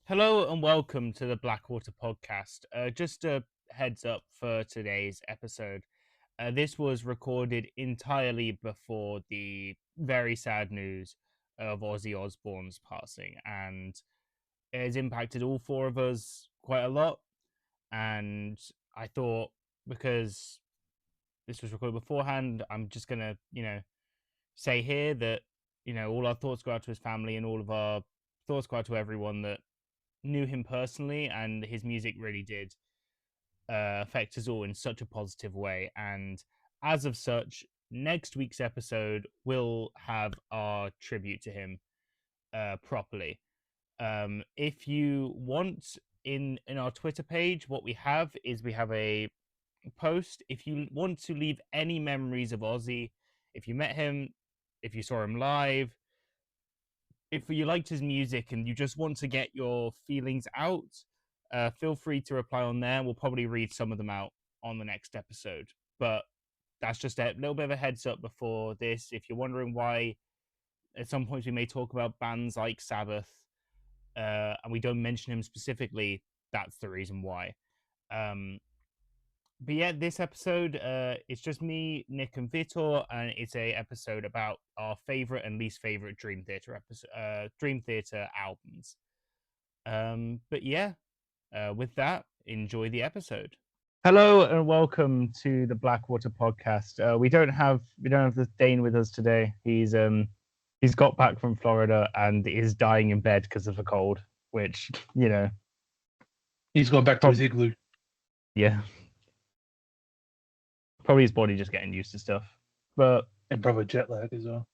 Hello and welcome to the Blackwater podcast. Just a heads up for today's episode. This was recorded entirely before the very sad news of Ozzy Osbourne's passing, and it has impacted all four of us quite a lot. And I thought, because this was recorded beforehand, I'm just gonna, say here that all our thoughts go out to his family and all of our thoughts go out to everyone that knew him personally, and his music really did affect us all in such a positive way. And as of such, next week's episode will have our tribute to him properly. If you want, in our Twitter page, what we have is we have a post. If you want to leave any memories of Ozzy, if you met him, if you saw him live, if you liked his music and you just want to get your feelings out, feel free to reply on there. We'll probably read some of them out on the next episode. But that's just a little bit of a heads up before this. If you're wondering why at some points we may talk about bands like Sabbath, and we don't mention him specifically, that's the reason why. Um, but yeah, this episode, it's just me, Nick, and Vitor, and it's a episode about our favorite and least favorite Dream Theater albums. But yeah, with that, enjoy the episode. Hello and welcome to the Blackwater podcast. We don't have the Dane with us today. He's got back from Florida and is dying in bed because of a cold, which He's gone back to his igloo. Yeah, probably his body just getting used to stuff. But And probably jet lag as well.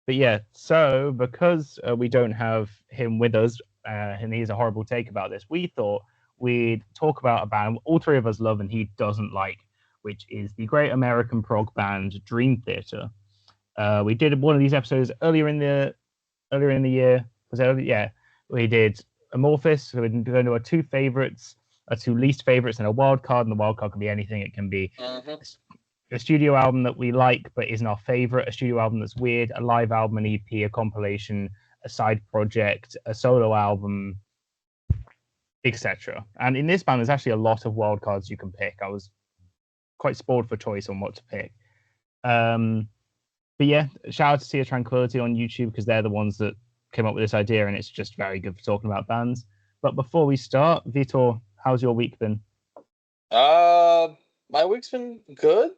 But yeah, so because we don't have him with us, and he has a horrible take about this, we thought we'd talk about a band all three of us love and he doesn't like, which is the great American prog band Dream Theater. We did one of these episodes earlier in the year. We did Amorphis. So we're going to do our two favorites, our two least favorites, and a wild card. And the wild card can be anything. It can be a studio album that we like but isn't our favorite, a studio album that's weird, a live album, an EP, a compilation, a side project, a solo album, etc. And in this band, there's actually a lot of wildcards you can pick. I was quite spoiled for choice on what to pick. But yeah, shout out to Sea of Tranquility on YouTube because they're the ones that came up with this idea, and it's just very good for talking about bands. But before we start, Vitor, how's your week been? My week's been good.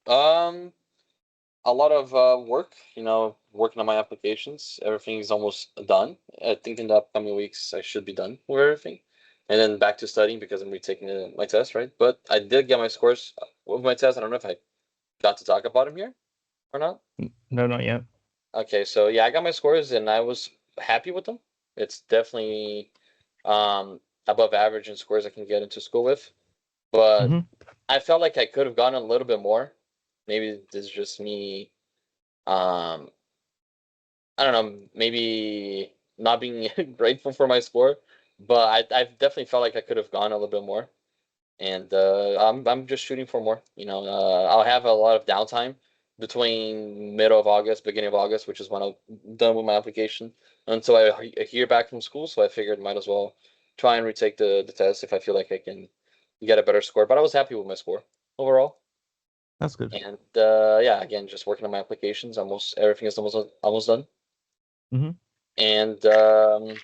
A lot of work, working on my applications. Everything's almost done. I think in the upcoming weeks I should be done with everything, and then back to studying because I'm retaking my test, right? But I did get my scores with my test. I don't know if I got to talk about them here or not. No, not yet. Okay, so yeah, I got my scores and I was happy with them. It's definitely above average in scores I can get into school with, but I felt like I could have gotten a little bit more. Maybe this is just me. I don't know. Maybe not being grateful for my score, but I definitely felt like I could have gone a little bit more, and I'm just shooting for more. I'll have a lot of downtime between middle of August, beginning of August, which is when I'm done with my application, until I hear back from school. So I figured might as well try and retake the test if I feel like I can get a better score. But I was happy with my score overall. That's good. And yeah, again, just working on my applications. Everything is almost done. And been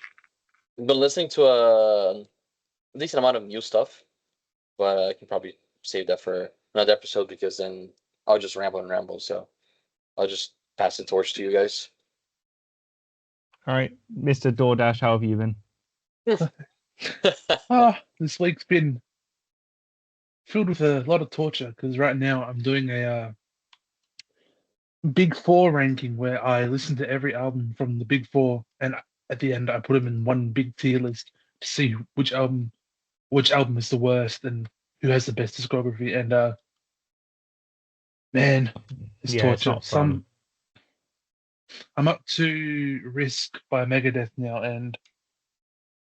listening to a decent amount of new stuff, but I can probably save that for another episode because then I'll just ramble and ramble. So I'll just pass the torch to you guys. All right, Mr. DoorDash, how have you been? This week's been filled with a lot of torture because right now I'm doing a Big Four ranking where I listen to every album from the Big Four, and at the end I put them in one big tier list to see which album is the worst and who has the best discography. And man, it's torture. It's not fun. I'm up to Risk by Megadeth now, and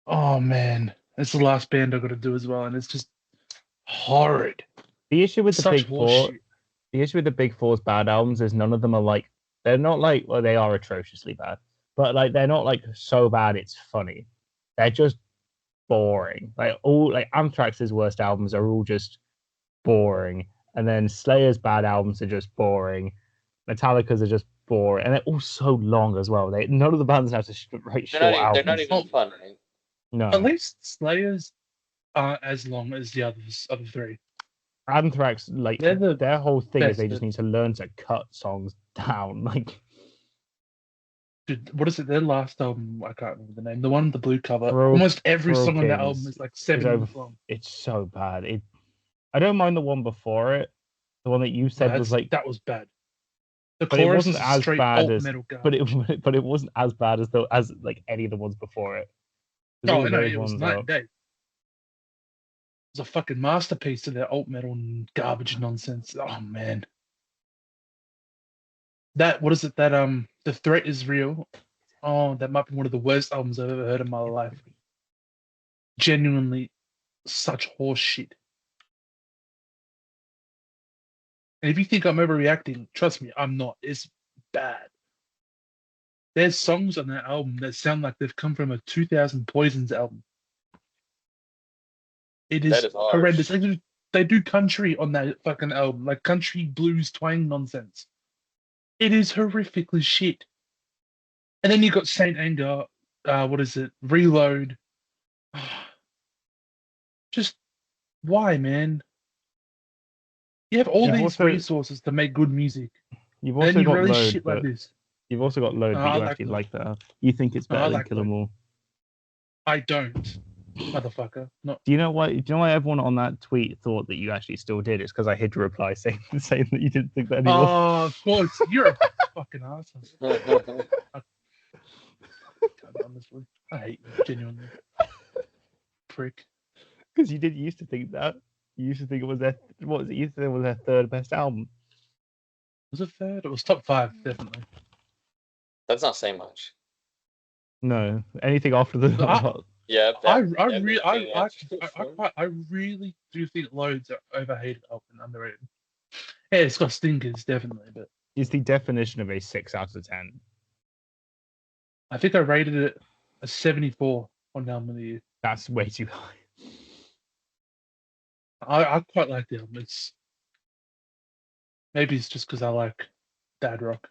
oh man, it's the last band I've got to do as well, and it's just horrid. The issue with the Such Big Four, horseshit. the issue with the Big Four's bad albums is none of them are they're not well, they are atrociously bad, but they're not so bad it's funny. They're just boring. Like Anthrax's worst albums are all just boring, and then Slayer's bad albums are just boring. Metallica's are just boring, and they're all so long as well. None of the bands have to write short They're not albums. even fun, right? No, At least Slayers aren't as long as the other three. Anthrax, like They're the their whole thing is best they just bit. need to learn to cut songs down. Like Dude, what is it? Their last album, I can't remember the name. The one with the blue cover. For Almost every All song on that album Kings is like is 7 minutes long. it's so bad. I don't mind the one before it. The one that you said was like, That was bad. The but it chorus wasn't is a as straight bad alt as, metal but garbage. it wasn't as bad as like any of the ones before it. Because Oh, all I know, those it was ones night are. and day. It was a fucking masterpiece of their alt metal and garbage nonsense. Oh man. What is it? The Threat Is Real. Oh, that might be one of the worst albums I've ever heard in my life. Genuinely such horse shit. And if you think I'm overreacting, trust me, I'm not. It's bad. There's songs on that album that sound like they've come from a 2000 Poisons album. It That is is harsh. horrendous. They do country on that fucking album, like country blues twang nonsense. It is horrifically shit. And then you got Saint Anger. What is it? Reload. Just why, man? You have all You've these also resources to make good music, you've and then also you got release Load, shit like but this. you've also got Load, but I you like actually Load. like that. You think it's better I than like Kill 'Em Load. All. I don't, motherfucker. Not. Do you know why? Do you know why everyone on that tweet thought that you actually still did? It's because I hid your reply saying that you didn't think that anymore. Oh, of course. You're a fucking asshole. Honestly, I hate you genuinely, prick. Because you didn't used to think that. You used to think it was their what was it? You used to think it was their third best album. Was it third? It was top 5, definitely. That's not saying much. No, anything after the Yeah, I that really, being answered for me. I really do think Loads are overhated and underrated. Yeah, it's got stinkers, definitely, but is the definition of a 6 out of 10. I think I rated it a 74 on album of the year. That's way too high. I quite like the album. Maybe it's just because I like dad rock.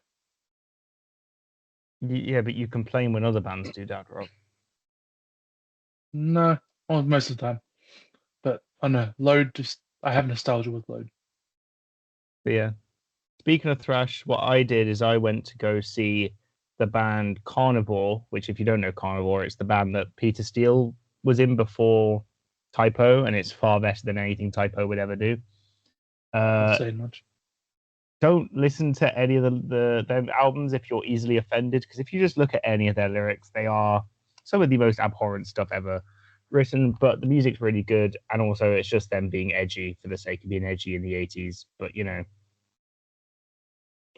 Yeah, but you complain when other bands do dad rock. No, well, most of the time. But I know Load. I have nostalgia with Load. But yeah. Speaking of thrash, what I did is I went to go see the band Carnivore, which, if you don't know Carnivore, it's the band that Peter Steele was in before Typo, and it's far better than anything Typo would ever do. Not saying much. Don't listen to any of their albums if you're easily offended, because if you just look at any of their lyrics, they are some of the most abhorrent stuff ever written, but the music's really good, and also it's just them being edgy for the sake of being edgy in the 80s. But it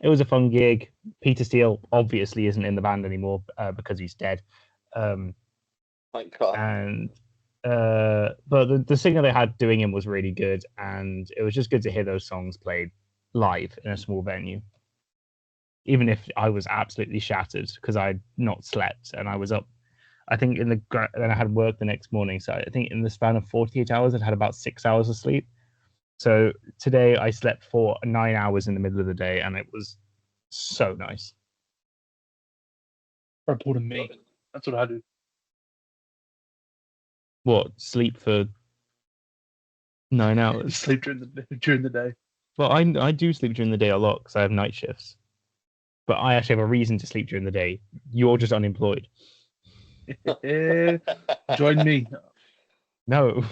was a fun gig. Peter Steele obviously isn't in the band anymore because he's dead. My God. And but the singer they had doing him was really good, and it was just good to hear those songs played live in a small venue. Even if I was absolutely shattered because I'd not slept and I was up, I think then I had work the next morning. So I think in the span of 48 hours, I'd had about 6 hours of sleep. So today I slept for 9 hours in the middle of the day, and it was so nice. Report to me. That's what I do. What, sleep for 9 hours? Sleep during the day. Well, I do sleep during the day a lot because I have night shifts. But I actually have a reason to sleep during the day. You're just unemployed. Join me. No.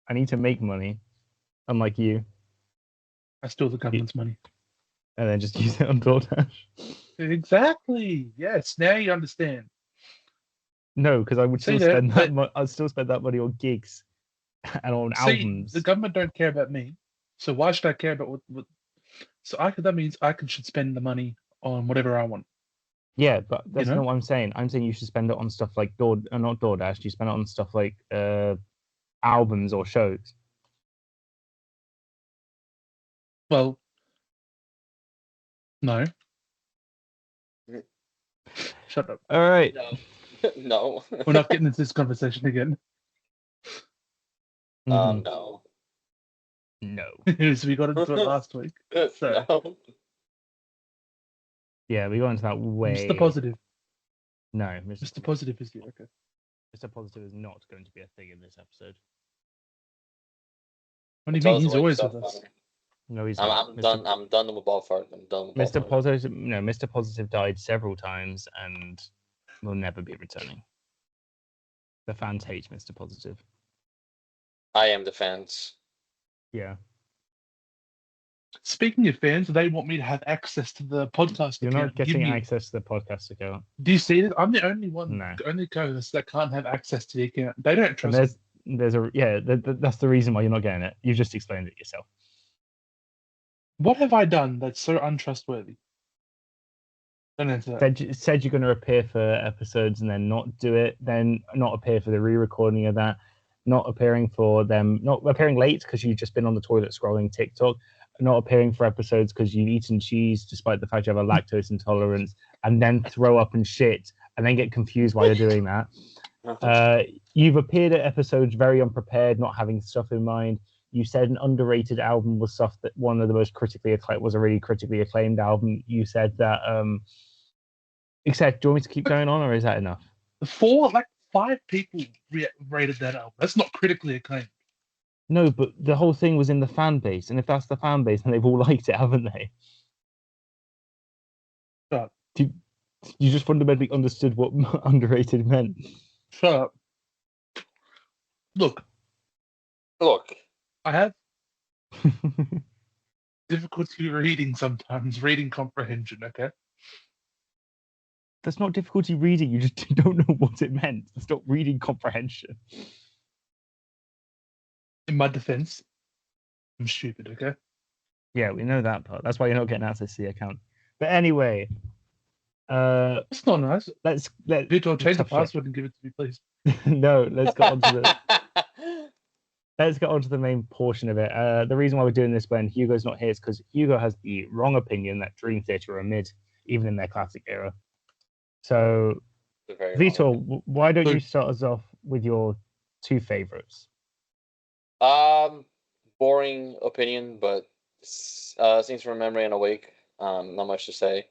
I need to make money, unlike you. I steal the government's money. And then just use it on DoorDash. Exactly. Yes. Now you understand. No, because I would See still that, spend that. I'd still spend that money on gigs and on albums. The government don't care about me, so why should I care about what? So that means I should spend the money on whatever I want. Yeah, but that's know? not what I'm saying. I'm saying you should spend it on stuff like not DoorDash. You spend it on stuff like albums or shows. Well, no. Shut up. All right. No. No. We're not getting into this conversation again. No. No. So we got into it last week. So No. Yeah, we got into that way. Mr. Positive. No, Mr. Positive is here. Okay. Mr. Positive is not going to be a thing in this episode. What do you Tell mean? us He's about always yourself, with us. Connor. No, he's I'm, not. I'm done. I'm done with ball fart. I'm done with ball Mr. fart. Positive, no, Mr. Positive died several times and will never be returning. The fans hate Mr. Positive. I am the fans. Yeah. Speaking of fans, they want me to have access to the podcast. You're account. not getting Give me- access to the podcast account. Do you see this? I'm the only one, No. the only co-host that can't have access to the account. They don't And trust me. there's a, yeah, that's the reason why you're not getting it. You just explained it yourself. What have I done that's so untrustworthy? Don't answer that. Said you're going to appear for episodes and then not do it, then not appear for the re-recording of that, not appearing for them, not appearing late because you've just been on the toilet scrolling TikTok, not appearing for episodes because you've eaten cheese despite the fact you have a lactose intolerance, and then throw up and shit and then get confused while you're doing that. You've appeared at episodes very unprepared, not having stuff in mind. You said an underrated album was stuff that one of the most critically acclaimed was a really critically acclaimed album. You said that except, do you want me to keep going on, or is that enough? Five people rated that album. That's not critically acclaimed. No, but the whole thing was in the fan base, and if that's the fan base, then they've all liked it, haven't they? Shut up. You just fundamentally understood what underrated meant. Shut up. Look, I have difficulty reading sometimes, reading comprehension, okay? That's not difficulty reading. You just don't know what it meant. It's not reading comprehension. In my defense, I'm stupid, okay? Yeah, we know that part. That's why you're not getting access to the account. But anyway, That's not nice. let's Vitor, change the tough shit. password and give it to me, please. No, let's get on to the main portion of it. The reason why we're doing this when Hugo's not here is because Hugo has the wrong opinion that Dream Theater are mid, even in their classic era. So, Vitor, why don't you start us off with your two favorites? Boring opinion, but Scenes from Memory and Awake. Not much to say.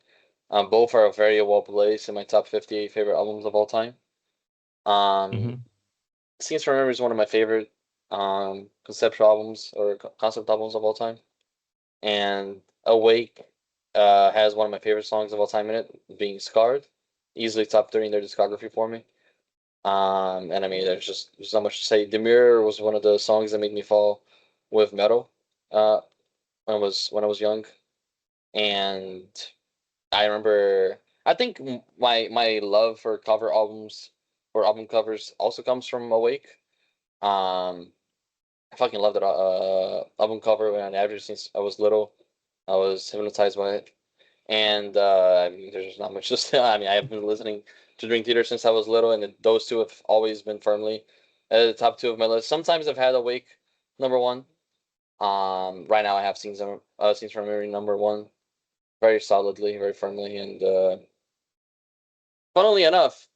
Both are very well placed in my top 50 favorite albums of all time. Scenes from Memory is one of my favorite conceptual albums or concept albums of all time, and Awake has one of my favorite songs of all time in it, being Scarred, easily top 3 in their discography for me. And I mean, there's not much to say. The Mirror was one of the songs that made me fall with metal when I was young, and I remember. I think my love for cover albums or album covers also comes from Awake. I fucking love that album cover on average since I was little. I was hypnotized by it, and I mean, there's not much to say. I mean, I have been listening to Dream Theater since I was little, and those two have always been firmly at the top 2 of my list. Sometimes I've had Awake number 1. Right now I have Scenes from Memory number 1, very solidly, very firmly, and funnily enough,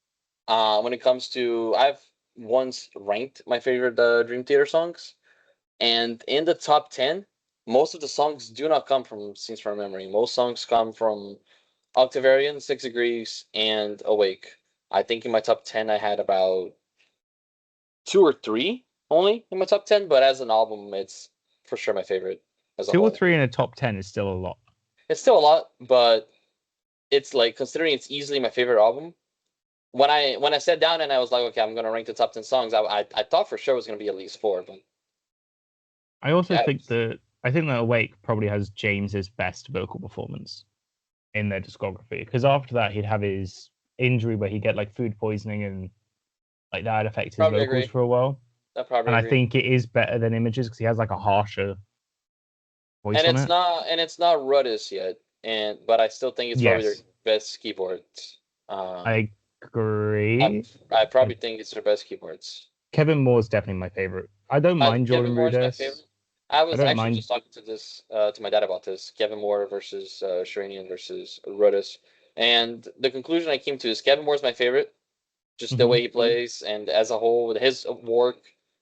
when it comes to, I've once ranked my favorite Dream Theater songs, and in the top 10, most of the songs do not come from Scenes from Memory. Most songs come from Octavarian, 6 Degrees, and Awake. I think in my top 10 I had about 2 or 3 only in my top 10, but as an album, it's for sure my favorite as a 2 whole. or 3 in a top 10 is still a lot. It's still a lot, but it's like, considering it's easily my favorite album, when I sat down and I was like, okay, I'm gonna rank the top 10 songs, I thought for sure it was gonna be at least 4, but I also think that Awake probably has James's best vocal performance in their discography, because after that he'd have his injury where he'd get like food poisoning and like that affect his vocals for a while. I think it is better than Images because he has like a harsher voice and on it's it. It's not Ruddus yet, but I still think it's probably their best keyboards. I agree. I probably think it's their best keyboards. Kevin Moore's definitely my favorite. I don't mind Jordan Rudess. I was actually just talking to my dad about this. Kevin Moore versus Sheranian versus Rudess. And the conclusion I came to is Kevin Moore's my favorite, just the way he plays, and as a whole, with his work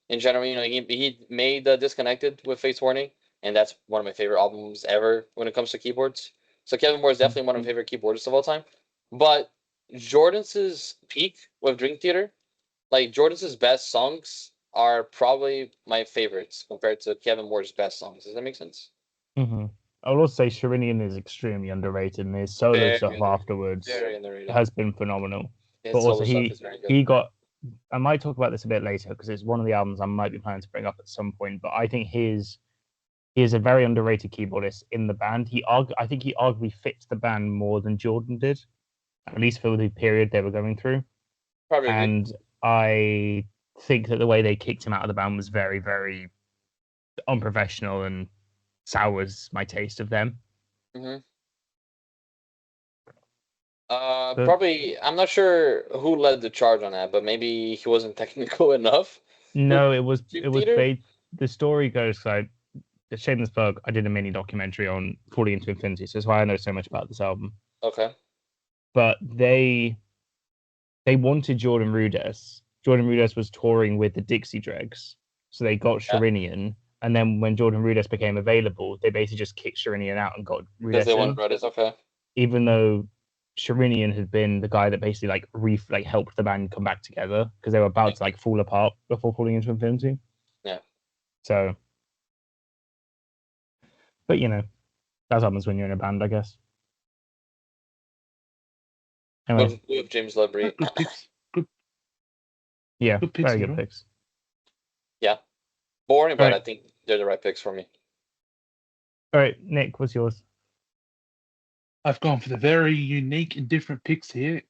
in general. He made Disconnected with Face Warning, and that's one of my favorite albums ever when it comes to keyboards. So Kevin Moore is definitely one of my favorite keyboardists of all time. But Jordan's peak with Dream Theater, like Jordan's best songs are probably my favorites compared to Kevin Moore's best songs. Does that make sense? Mm-hmm. I will also say Sharinian is extremely underrated, and his solo stuff afterwards Very underrated. has been phenomenal. His But also solo stuff is very good. he got. I might talk about this a bit later because it's one of the albums I might be planning to bring up at some point. But I think he is a very underrated keyboardist in the band. I think he arguably fits the band more than Jordan did, at least for the period they were going through. Probably. And I think that the way they kicked him out of the band was very, very unprofessional and sours my taste of them. Mm-hmm. Probably, I'm not sure who led the charge on that, but maybe he wasn't technical enough. No, it was the story goes like, the shameless plug. I did a mini documentary on Falling Into Infinity, so that's why I know so much about this album. Okay. But they wanted Jordan Rudess. Jordan Rudess was touring with the Dixie Dregs, so they got Sharinian. And then when Jordan Rudess became available, they basically just kicked Sharinian out and got Rudess. Because they wanted Rudess, okay. Even though Sharinian had been the guy that basically helped the band come back together because they were about to fall apart before Falling Into Infinity. Yeah. So, but that's happens when you're in a band, I guess. Anyway, with James Labrie. Good picks. Yeah, good picks, very good picks. Yeah, boring, but I think they're the right picks for me. All right, Nick, what's yours? I've gone for the very unique and different picks here.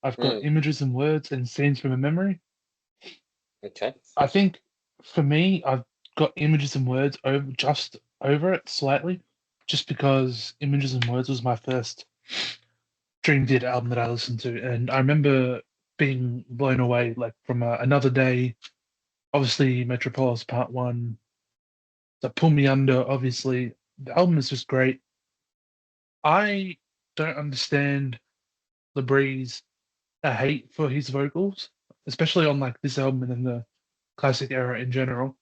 I've got Images and Words and Scenes from a Memory. Okay. I think for me, I've got Images and Words over it slightly, just because Images and Words was my first Dream Theater album that I listened to, and I remember being blown away, from Another Day, obviously Metropolis Part 1, the Pull Me Under, obviously. The album is just great. I don't understand Labrie's hate for his vocals, especially on this album and in the classic era in general.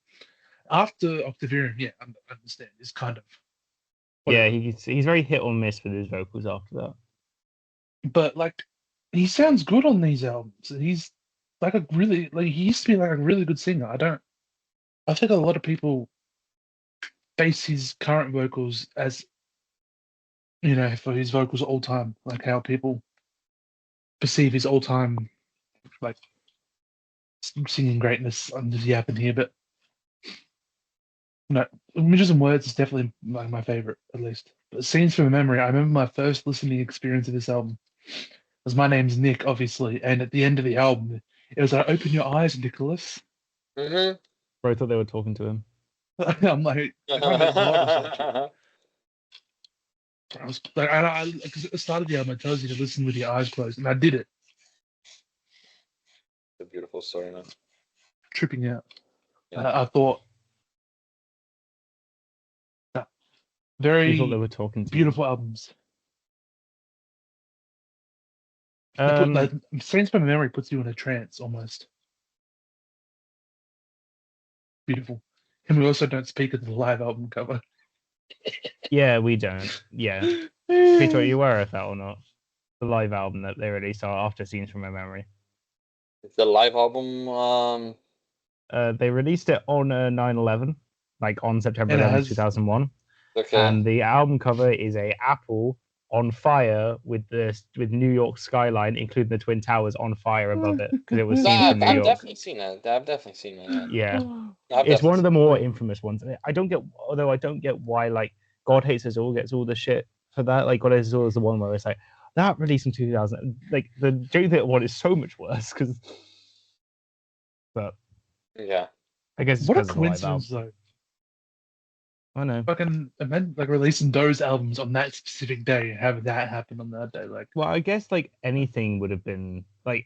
After Octavarium, yeah, I understand. It's kind of whatever. Yeah, he's very hit or miss with his vocals after that. But he sounds good on these albums. He's he used to be a really good singer. I think a lot of people base his current vocals as for his vocals all time, how people perceive his all time singing greatness. I'm just yapping here, but no, Images and Words is definitely my favorite, at least. But Scenes from a Memory, I remember my first listening experience of this album was My Name's Nick, obviously, and at the end of the album, it was like, "Open your eyes, Nicholas." Mm-hmm. Bro, I thought they were talking to him. I'm like, I was because at the start of the album, it tells you to listen with your eyes closed, and I did it. It's a beautiful story, man. Tripping out. Yeah. I thought, very thought they were talking to beautiful albums. Scenes from Memory puts you in a trance almost. Beautiful. And we also don't speak of the live album cover. Yeah, we don't. Yeah. Vitor, are you aware of that or not? The live album that they released after Scenes from a Memory. The live album, they released it on 9/11, on September 11th, 2001. Okay. And the album cover is a apple on fire with New York skyline, including the Twin Towers on fire above it, because it was seen from New York. I've definitely seen that. Yeah. It's one of the more infamous ones. I don't get why God Hates Us All gets all the shit for that. God Hates Us All is the one where it's that released in 2000. The Dream Theater one is so much worse but yeah, I guess it's what a because of the live coincidence album. though. I know. Fucking releasing those albums on that specific day and having that happen on that day. Well, I guess anything would have been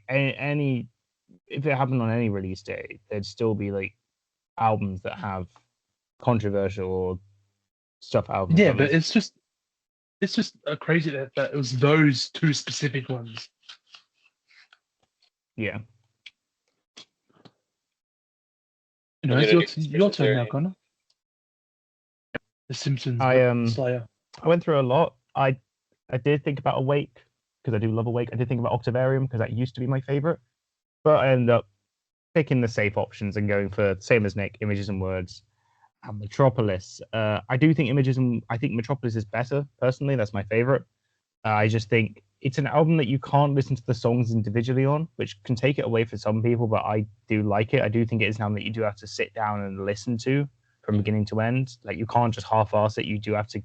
any if it happened on any release day, there'd still be albums that have controversial or stuff albums. Yeah, but it's just crazy that it was those two specific ones. Yeah. You know, it's your turn now, Connor. The Simpsons Slayer. I went through a lot. I did think about Awake because I do love Awake. I did think about Octavarium because that used to be my favorite, but I ended up picking the safe options and going for same as Nick, Images and Words, and Metropolis. I do think I think Metropolis is better personally. That's my favorite. I just think it's an album that you can't listen to the songs individually on, which can take it away for some people, but I do like it. I do think it is an album that you do have to sit down and listen to from beginning to end. Like, you can't just half-ass it. You do have to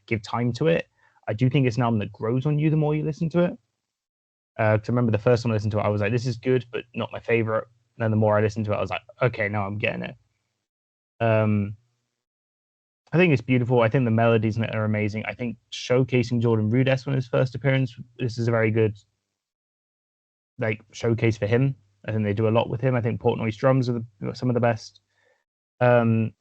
give time to it. I do think it's an album that grows on you the more you listen to it. To remember the first time I listened to it, I was like, this is good, but not my favorite. And then the more I listened to it, I was like, okay, now I'm getting it. I think it's beautiful. I think the melodies in it are amazing. I think showcasing Jordan Rudess on his first appearance, this is a very good showcase for him. I think they do a lot with him. I think Portnoy's drums are some of the best. And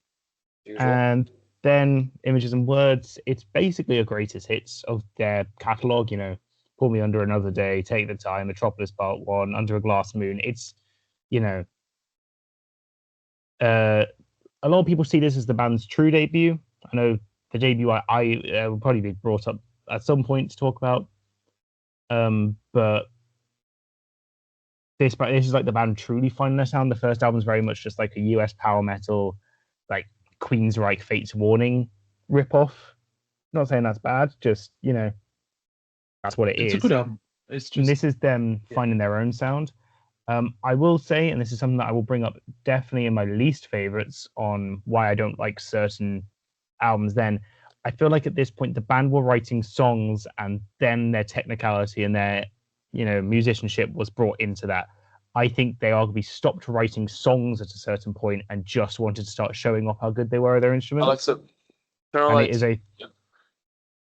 then Images and Words, it's basically a greatest hits of their catalogue. You know, Pull Me Under Another Day, Take the Time, Metropolis Part 1, Under a Glass Moon. It's, you know, a lot of people see this as the band's true debut. I know the debut I will probably be brought up at some point to talk about. But this is like the band truly finding their sound. The first album is very much just like a US power metal, like Queensryche Fates Warning ripoff. Not saying that's bad, just, you know, that's what It's a good album. It's just, and this is them finding their own sound. I will say, and this is something that I will bring up definitely in my least favorites on why I don't like certain albums, then I feel like at this point the band were writing songs and then their technicality and their, you know, musicianship was brought into that. I think they arguably stopped writing songs at a certain point and just wanted to start showing off how good they were at their instruments.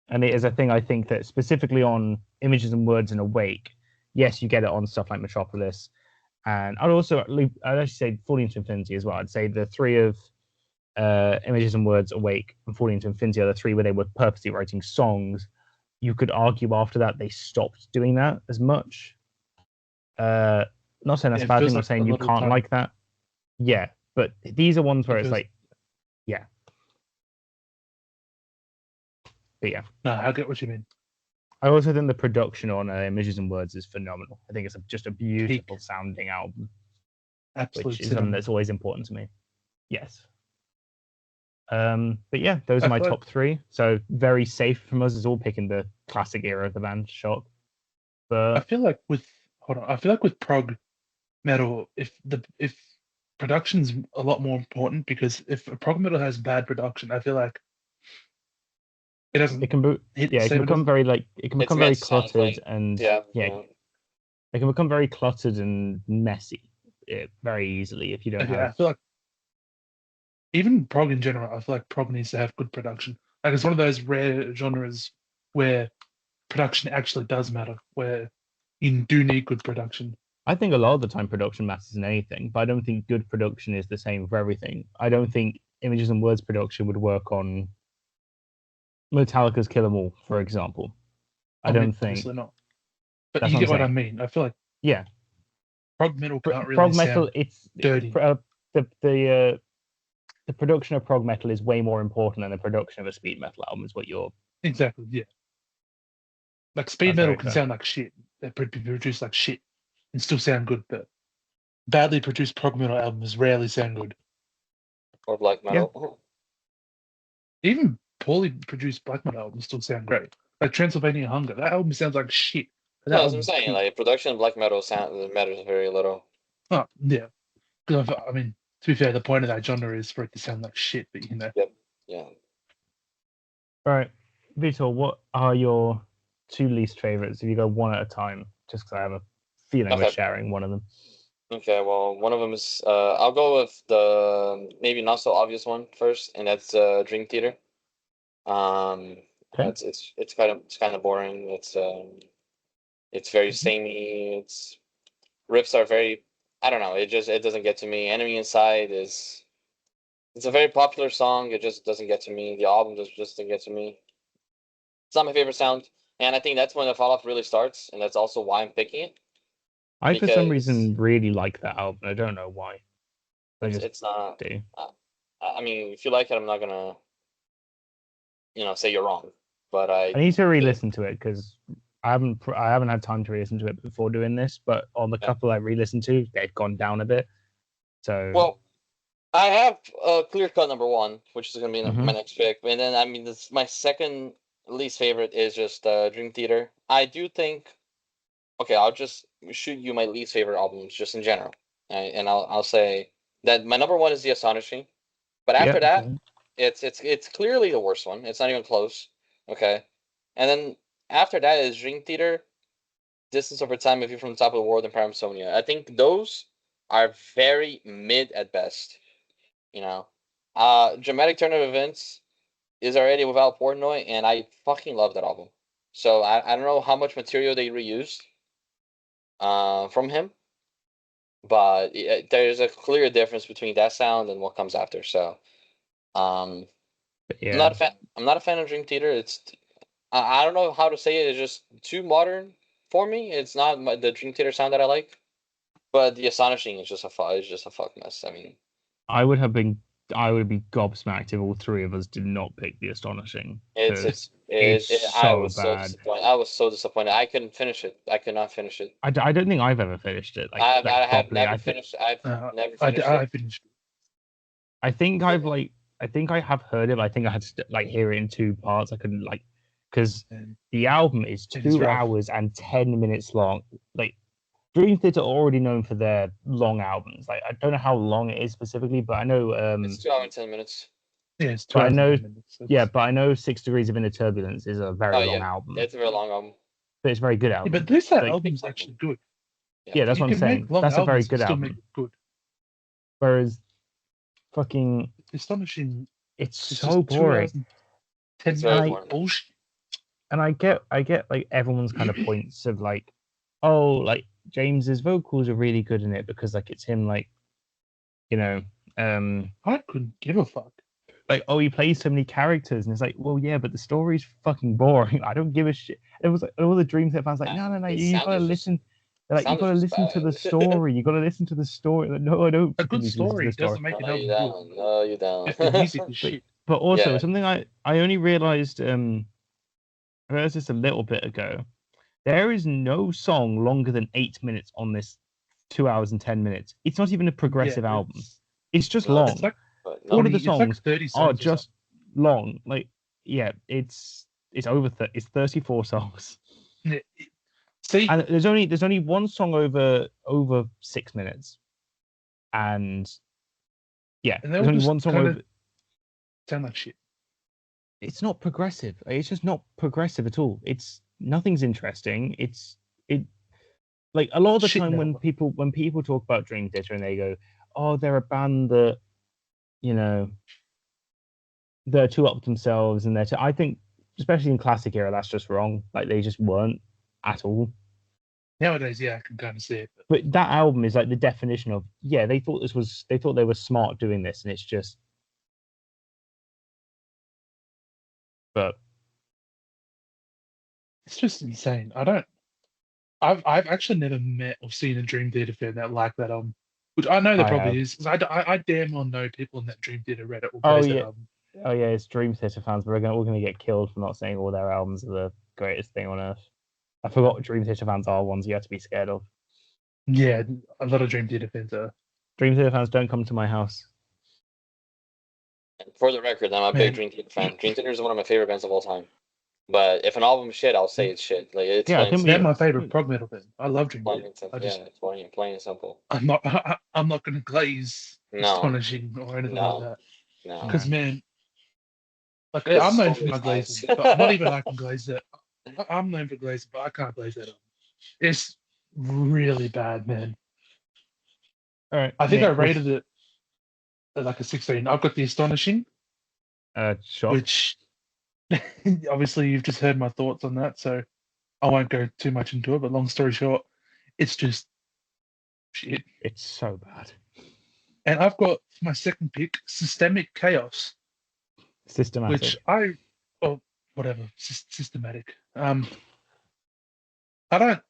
And it is a thing I think that specifically on Images and Words and Awake, yes, you get it on stuff like Metropolis. And I'd actually say Falling into Infinity as well. I'd say the three of Images and Words, Awake, and Falling into Infinity are the three where they were purposely writing songs. You could argue after that they stopped doing that as much. Not saying that's a bad thing, not saying you can't like that. Yeah, but these are ones where it's like, yeah. But yeah. No, I get what you mean. I also think the production on Images and Words is phenomenal. I think it's just a beautiful sounding album. Absolutely. Which is something that's always important to me. Yes. But yeah, those are my top three. So very safe from us is all picking the classic era of the band. Shock. But I feel like with prog metal, if production's a lot more important, because if prog metal has bad production, I feel like it doesn't. It can become very cluttered and it can become very cluttered and messy very easily if you don't have. I feel like even prog in general, I feel like prog needs to have good production. Like, it's one of those rare genres where production actually does matter, where you do need good production. I think a lot of the time production matters in anything, but I don't think good production is the same for everything. I don't think Images and Words production would work on Metallica's Kill 'Em All, for example. I don't think. Not. But you get what I mean. I feel like prog metal can't really prog metal. Sound it's dirty. The production of prog metal is way more important than the production of a speed metal album. Is what you're exactly Like speed metal can sound like shit. They produce like shit and still sound good, but badly produced prog metal albums rarely sound good. Or black metal. Yeah. Even poorly produced black metal albums still sound great. Like Transylvania Hunger, that album sounds like shit. No, that's what I'm saying. Like, production of black metal matters very little. Oh yeah, because I mean, to be fair, the point of that genre is for it to sound like shit. But you know. Yep. Yeah. All right, Vitor, what are your two least favorites? If you go one at a time, just because I have a feeling we're sharing one of them. Okay, well, one of them is I'll go with the maybe not so obvious one first, and that's Dream Theater. It's kind of boring. It's very samey. It's riffs are very, I don't know. It doesn't get to me. Enemy Inside it's a very popular song. It just doesn't get to me. The album just doesn't get to me. It's not my favorite sound, and I think that's when the fall off really starts, and that's also why I'm picking it. I, for some reason, really like that album. I don't know why. I It's just it's not. do. I mean, if you like it, I'm not gonna say you're wrong. But I need to re-listen to it because I haven't had time to re-listen to it before doing this. But on the couple I re-listened to, they've gone down a bit. So well, I have a clear cut number one, which is gonna be Mhm. my next pick, and then I mean, this my second least favorite is just Dream Theater. I do think. Okay, I'll just shoot you my least favorite albums just in general, and I'll say that my number one is The Astonishing, but after that, okay. it's clearly the worst one. It's not even close. Okay, and then after that is Dream Theater, Distance Over Time, If You're From the Top of the World, and Parasomnia. I think those are very mid at best. You know, Dramatic Turn of Events is already without Portnoy, and I fucking love that album. So I don't know how much material they reused from him, but there's a clear difference between that sound and what comes after. So um, But I'm yeah, not a fan. I'm not a fan of Dream Theater. I don't know how to say it. It's just too modern for me. It's not the Dream Theater sound that I like. But The Astonishing is just a fuck mess. I mean, I would have been. I would be gobsmacked if all three of us did not pick The Astonishing because it's I so was so bad. disappointed. I was so disappointed. I couldn't finish it. I could not finish it. I don't think I've ever finished it like I have properly. never finished. I've never I, finished I it. finished. I think I think I have heard it. But I think I had to like hear it in two parts. I couldn't like because And the album is it is 2 rough. hours and 10 minutes long. Like Dream Theater are already known for their long albums. Like I don't know how long it is specifically, but I know It's 2 hours and 10 minutes. Yeah, it's 2 but I hours and know 10 minutes. yeah, but I know 6 Degrees of Inner Turbulence is a very Oh long yeah, album, it's a very long album. but it's a very good Yeah, but album. this Like album's actually good. Yeah, yeah, that's You what I'm can saying. make long That's a very albums and good still make album. it good. Whereas fucking Astonishing. it's It's so just 2 hours boring. and 10 it's very minutes boring. of bullshit. And I get like everyone's kind of points of like, oh, like James's vocals are really good in it because like it's him like, you know, I couldn't give a fuck. like oh he plays so many characters and it's like well yeah but the story's fucking boring. I don't give a shit. It was like all the Dream Theater fans like no The you sound gotta is just listen. They're like you sound is gotta just listen to the bad. story. You gotta listen to the story. Like, no, I don't A fucking good need to listen to the story story. doesn't make an No, you album good. don't. No, you don't. If the music is But shit. but also Yeah. something I only realized I realized this a little bit ago. There is no song longer than 8 minutes on this 2 hours and 10 minutes. It's not even a progressive Yeah, album. It's just No, it's long. like but All no. of the 40. It's like songs 30 are songs or just long. Like yeah, it's it's 34 songs. something. Yeah. See, And there's only one song over 6 minutes. And yeah, and they there's all only just one song kind over of sound like shit. it's not progressive. It's just not progressive at all. It's nothing's interesting. It like a lot of the Shit time metal. when people talk about Dream Theater and they go, "Oh, they're a band that you know they're too up themselves," and I think, especially in classic era, that's just wrong. Like they just weren't at all. Nowadays, yeah, I can kind of see it. But that album is like the definition of yeah. They thought they were smart doing this, and it's just. But It's just insane. I've actually never met or seen a Dream Theater fan that like that album, which I know there I have. probably is. 'Cause I damn well know people in that Dream Theater Reddit will Oh praise that yeah, album. oh yeah. It's Dream Theater fans, but we're gonna get killed for not saying all their albums are the greatest thing on earth. I forgot what Dream Theater fans are ones you have to be scared of. Yeah, a lot of Dream Theater fans are. Dream Theater fans don't come to my house. For the record, I'm a Man. big Dream Theater fan. Dream Theater is one of my favorite bands of all time. But if an album is shit, I'll say it's shit. Like it's Yeah, I plain think They're simple. my favorite prog metal band. I love Dream Plain Theater. and simple. I just Yeah, it's plain and simple. I'm not I'm not gonna glaze No, astonishing or anything like no, that. no. Because man, like The I'm known for story my is glazing, nice. but not even I can glaze it. I'm known for glazing, but I can't glaze that up. It's really bad, man. All right, I think I Nick, rated it at like a 16. I've got the astonishing, shock. which obviously you've just heard my thoughts on that, so I won't go too much into it. But long story short, it's just shit. It's so bad. And I've got my second pick, Systemic Chaos, Systematic. which or whatever, systematic. I don't.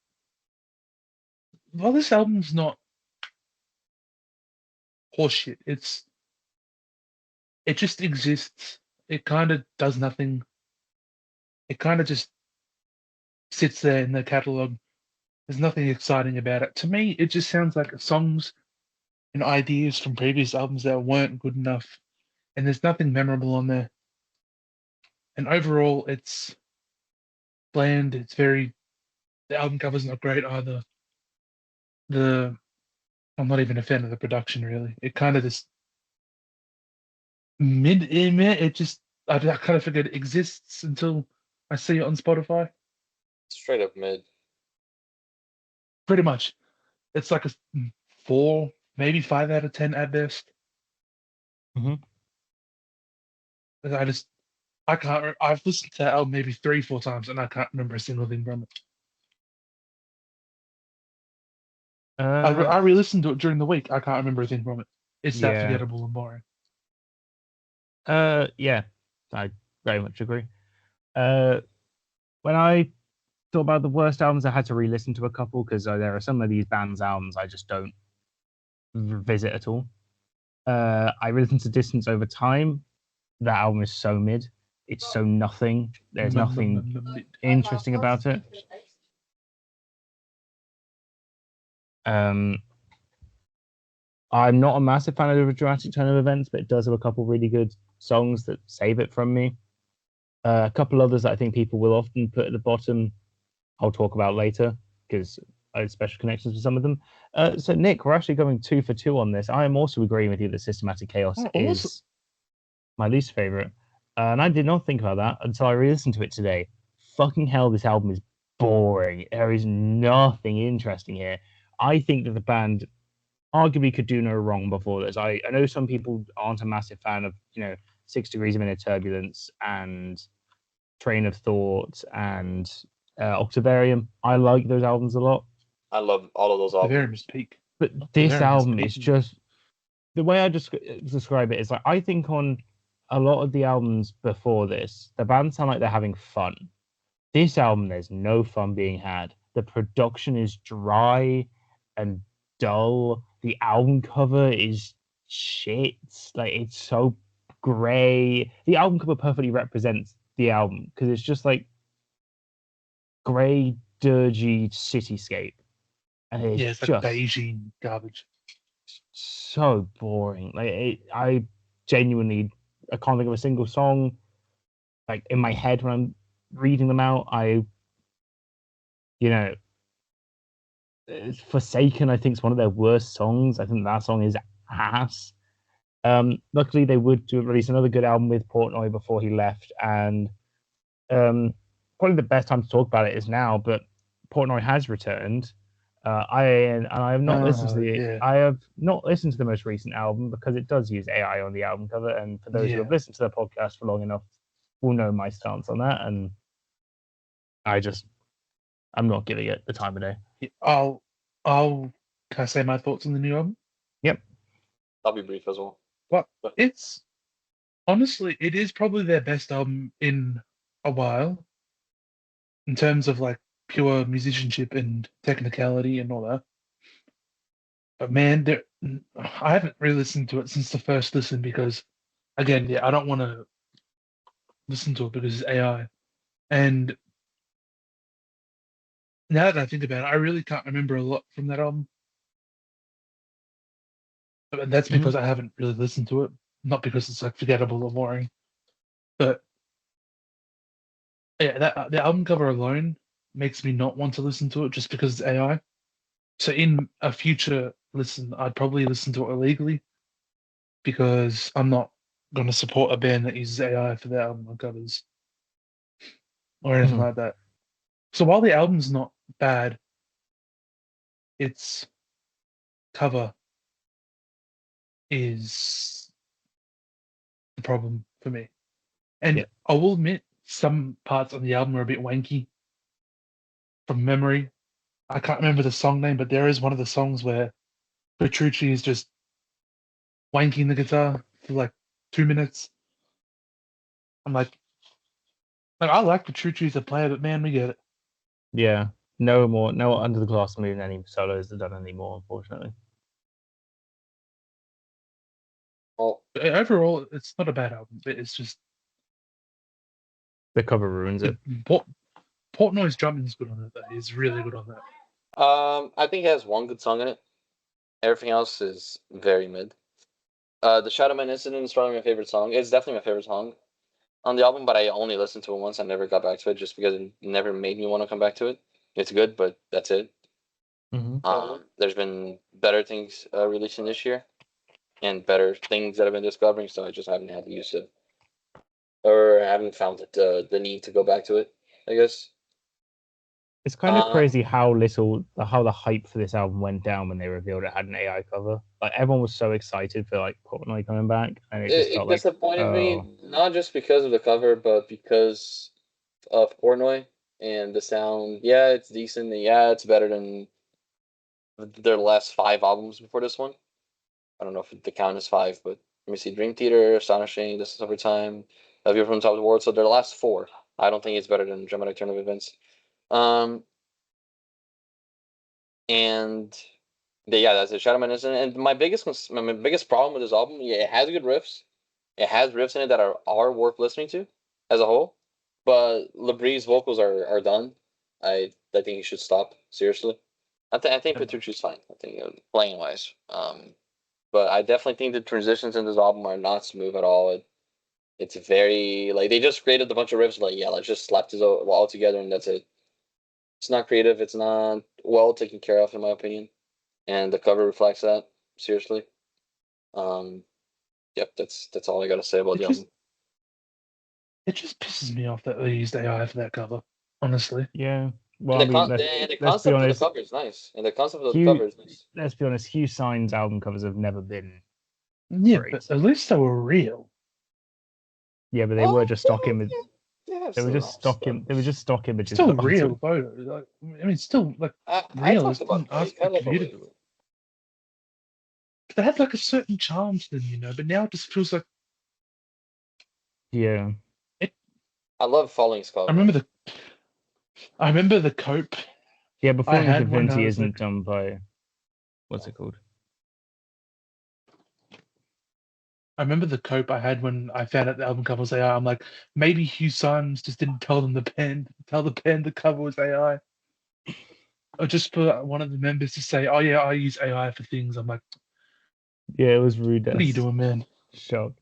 Well, this album's not horseshit. It just exists. It kind of does nothing. It kind of just sits there in the catalog. There's nothing exciting about it. To me, it just sounds like songs and ideas from previous albums that weren't good enough, and there's nothing memorable on there. And overall, it's bland. The album cover's not great either. I'm not even a fan of the production really. It kind of just it just I kind of forget it exists until I see it on Spotify. Straight up mid. Pretty much, it's like a 4, maybe 5 out of 10 at best. Mhm. I can't. I've listened to that album maybe 3, 4 times, and I can't remember a single thing from it. I re-listened to it during the week. I can't remember a thing from it. It's that Yeah. forgettable and boring. Yeah, I very much agree. When I thought about the worst albums, I had to re-listen to a couple because there are some of these bands' albums I just don't visit at all. I listened to Distance Over Time. That album is so mid. It's so nothing. There's nothing interesting about it. I'm not a massive fan of the dramatic turn of events, but it does have a couple really good songs that save it from me. A couple others that I think people will often put at the bottom, I'll talk about later because I have special connections with some of them. So, Nick, we're actually going 2 for 2 on this. I am also agreeing with you that Systematic Chaos is my least favorite. And I did not think about that until I re-listened to it today. Fucking hell, this album is boring. There is nothing interesting here. I think that the band arguably could do no wrong before this. I know some people aren't a massive fan of, 6 Degrees of Inner Turbulence and Train of Thought and Octavarium. I like those albums a lot. I love all of those Octavarium albums. is peak. But this album is just the way I just describe it is like I think on a lot of the albums before this, the bands sound like they're having fun. This album, there's no fun being had. The production is dry and dull. The album cover is shit. Like it's so grey. The album cover perfectly represents the album because it's just like grey, dirgy cityscape, and it's like beigey garbage. So boring. I genuinely, I can't think of a single song. Like in my head when I'm reading them out, Forsaken, I think, is one of their worst songs. I think that song is ass. Luckily, they would release another good album with Portnoy before he left, and probably the best time to talk about it is now. But Portnoy has returned. I have not listened to I have not listened to the most recent album because it does use AI on the album cover. And for those who have listened to the podcast for long enough, will know my stance on that. And I'm not giving it the time of day. Can I say my thoughts on the new album? Yep. I'll be brief as well. But it's honestly, it is probably their best album in a while in terms of like pure musicianship and technicality and all that. But man, I haven't really listened to it since the first listen because, again, I don't want to listen to it because it's AI. And now that I think about it, I really can't remember a lot from that album. But that's because I haven't really listened to it, not because it's like forgettable or boring. But yeah, the album cover alone makes me not want to listen to it just because it's AI. So in a future listen, I'd probably listen to it illegally because I'm not going to support a band that uses AI for their album covers or anything like that. So while the album's not bad, its cover is the problem for me. And I will admit, some parts on the album are a bit wanky from memory. I can't remember the song name, but there is one of the songs where Petrucci is just wanking the guitar for like 2 minutes. I'm like I like Petrucci as a player, but man, we get it. Yeah, no Under the Glass Moon any solos are done anymore, unfortunately. Well, Overall, it's not a bad album. But it's just The cover ruins it. Portnoy's drumming is good on it. Though. He's really good on that. I think it has one good song in it. Everything else is very mid. The Shadowman Incident is probably my favorite song. It's definitely my favorite song on the album, but I only listened to it once. I never got back to it just because it never made me want to come back to it. It's good, but that's it. There's been better things releasing this year and better things that I've been discovering, so I just haven't had the use of, or haven't found the need to go back to it, I guess. It's kind of crazy how the hype for this album went down when they revealed it had an AI cover. Like everyone was so excited for like Portnoy coming back, and it just felt like disappointed me, not just because of the cover, but because of Portnoy and the sound. Yeah, it's decent. And yeah, it's better than their last 5 albums before this one. I don't know if the count is 5, but let me see: Dream Theater, Astonishing, This Is Summertime, A View from the Top of the World. So their last 4. I don't think it's better than Dramatic Turn of Events. And yeah, that's it. Shadow Man and my biggest problem with this album, yeah, it has good riffs. It has riffs in it that are worth listening to as a whole. But LeBrie's vocals are done. I think he should stop, seriously. I think Petrucci's fine. I think playing wise. But I definitely think the transitions in this album are not smooth at all. It's very like they just created a bunch of riffs. Like, yeah, let's just slap this all together and that's it. It's not creative. It's not well taken care of, in my opinion, and the cover reflects that. Seriously. Yep, that's all I gotta say about the album. It just pisses me off that they used AI for that cover. Honestly. Yeah. Well, And the concept of the cover is nice. And the concept of the cover is nice. Let's be honest, Hugh Sign's album covers have never been great. But at least they were real. Yeah, but they were just stock images. They were just stock images. Still real photos. Like, I mean, still like real. Didn't ask the computer to do it. But they had like a certain charm to them, But now it just feels like. Yeah. I love Falling Skull. I remember the Cope. Yeah, but Falling Divinity isn't done by. What's it called? I remember the cope I had when I found out the album cover was AI. I'm like, maybe Hugh Simons just didn't tell the band the cover was AI. Or just for one of the members to say, oh yeah, I use AI for things. I'm like, yeah, it was rude. What are you doing, man? Shocked.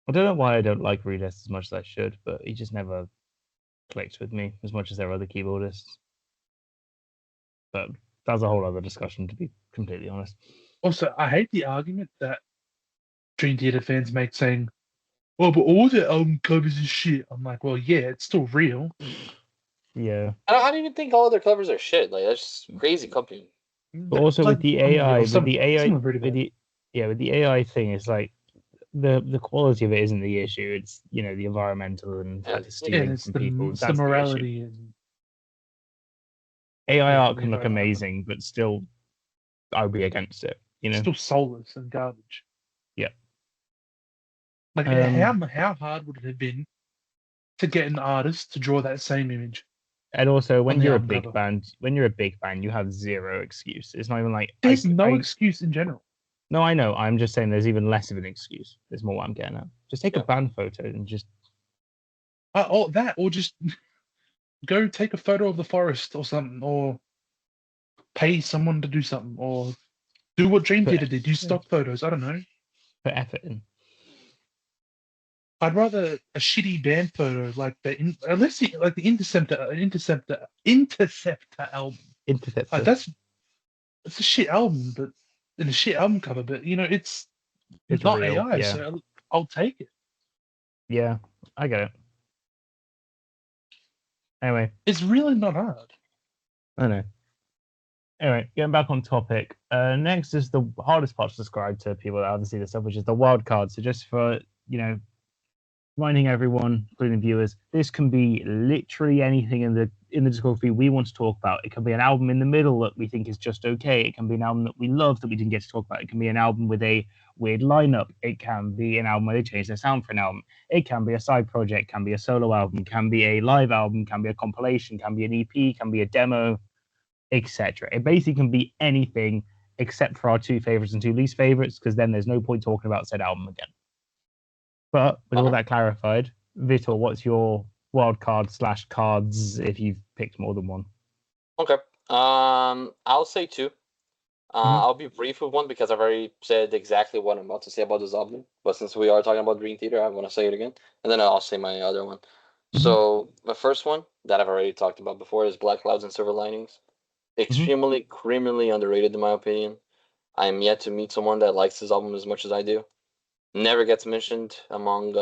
I don't know why I don't like Rudes as much as I should, but he just never clicked with me as much as their other keyboardists. But that's a whole other discussion, to be completely honest. Also, I hate the argument that Dream Theater fans make saying, "Oh, but all the album covers is shit." I'm like, well, yeah, it's still real. Yeah. I don't even think all their covers are shit. Like that's just crazy copying. But also with the AI, with the AI thing, it's like the quality of it isn't the issue. It's the environmental and stealing from people. It's the morality and AI art can look amazing, but still, I would be against it. Still soulless and garbage. Yeah. Like how hard would it have been to get an artist to draw that same image? And also, when you're a big band, you have zero excuse. It's not even like there's no excuse in general. No, I know. I'm just saying there's even less of an excuse. There's more what I'm getting at. Just take a band photo and just. Or just go take a photo of the forest or something, or pay someone to do something, or do what Dream Theater did. Do stock photos. I don't know. Put effort in. I'd rather a shitty band photo like the Interceptor album. Interceptor. That's a shit album, but in a shit album cover. But it's not real, AI, so I'll take it. Yeah, I get it. Anyway, it's really not hard. I know. Anyway, getting back on topic. Next is the hardest part to describe to people that haven't seen this stuff, which is the wild card. So just for reminding everyone, including viewers, this can be literally anything in the discography we want to talk about. It can be an album in the middle that we think is just okay. It can be an album that we love that we didn't get to talk about. It can be an album with a weird lineup. It can be an album where they change their sound for an album. It can be a side project, can be a solo album, can be a live album, can be a compilation, can be an EP, can be a demo, etc. It basically can be anything except for our 2 favorites and 2 least favorites, because then there's no point talking about said album again. But with all that clarified, Vitor, what's your wild card / cards if you've picked more than one? Okay. I'll say 2. I'll be brief with one because I've already said exactly what I'm about to say about this album. But since we are talking about Dream Theater, I want to say it again, and then I'll say my other one. So the first one that I've already talked about before is Black Clouds and Silver Linings. Extremely criminally underrated in my opinion. I am yet to meet someone that likes this album as much as I do. Never gets mentioned among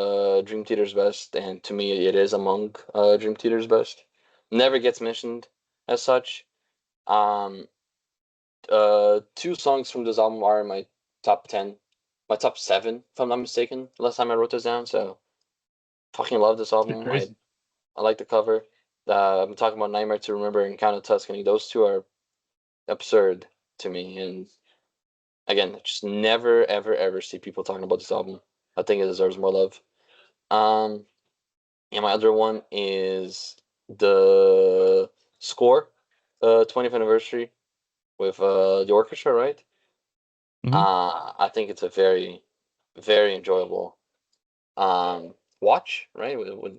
Dream Theater's best, and to me it is among Dream Theater's best. Never gets mentioned as such. 2 songs from this album are in my top 10, my top 7, if I'm not mistaken. Last time I wrote this down, so fucking love this album. I like the cover. I'm talking about Nightmare to Remember and Count of Tuscany. Those 2 are absurd to me, and again, just never ever see people talking about this album. I think it deserves more love. And my other one is the score, 20th anniversary with the orchestra, right? I think it's a very, very enjoyable watch, right?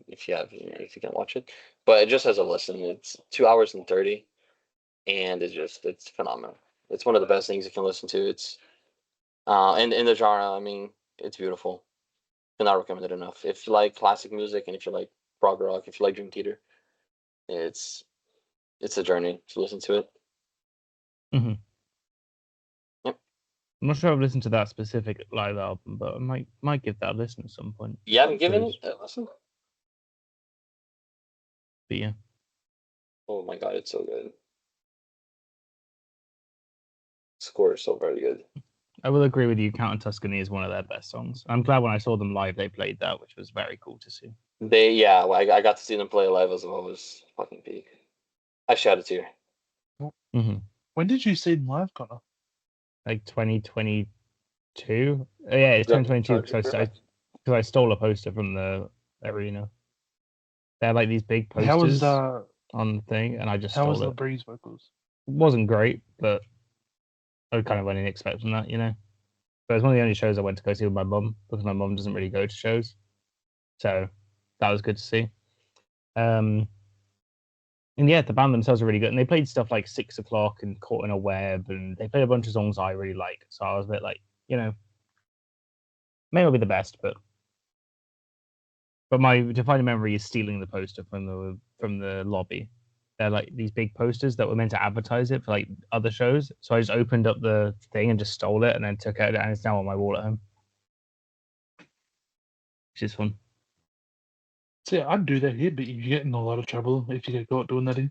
If you can watch it, but it just has a listen. It's 2 hours and 30, and it's phenomenal. It's one of the best things you can listen to. It's and in the genre, I mean, it's beautiful. Cannot recommend it enough. If you like classic music and if you like prog rock, if you like Dream Theater, it's a journey to listen to it. Yep. I'm not sure I've listened to that specific live album, but I might give that a listen at some point. You haven't given it a listen? But yeah. Oh my god, it's so good. Score is so very good. I will agree with you. Count of Tuscany is one of their best songs. I'm glad when I saw them live, they played that, which was very cool to see. I got to see them play live as well. It was fucking peak. I shed a tear. When did you see them live, Connor? Like 2022. Oh, yeah, it's 2022 because I stole a poster from the arena. They had like these big posters on the thing, and I just stole it. How was LeBree's vocals? It wasn't great, but I kind of went in expecting that, you know. But it's one of the only shows I went to go see with my mum because my mum doesn't really go to shows, so that was good to see. And yeah, the band themselves are really good, and they played stuff like 6 O'Clock and Caught in a Web, and they played a bunch of songs I really like. So I was a bit like, you know, may not be the best, but my defining memory is stealing the poster from the lobby. They're like these big posters that were meant to advertise it for like other shows. So I just opened up the thing and just stole it and then took it, and it's now on my wall at home, which is fun. See, I'd do that here, but you get in a lot of trouble if you get caught doing that here.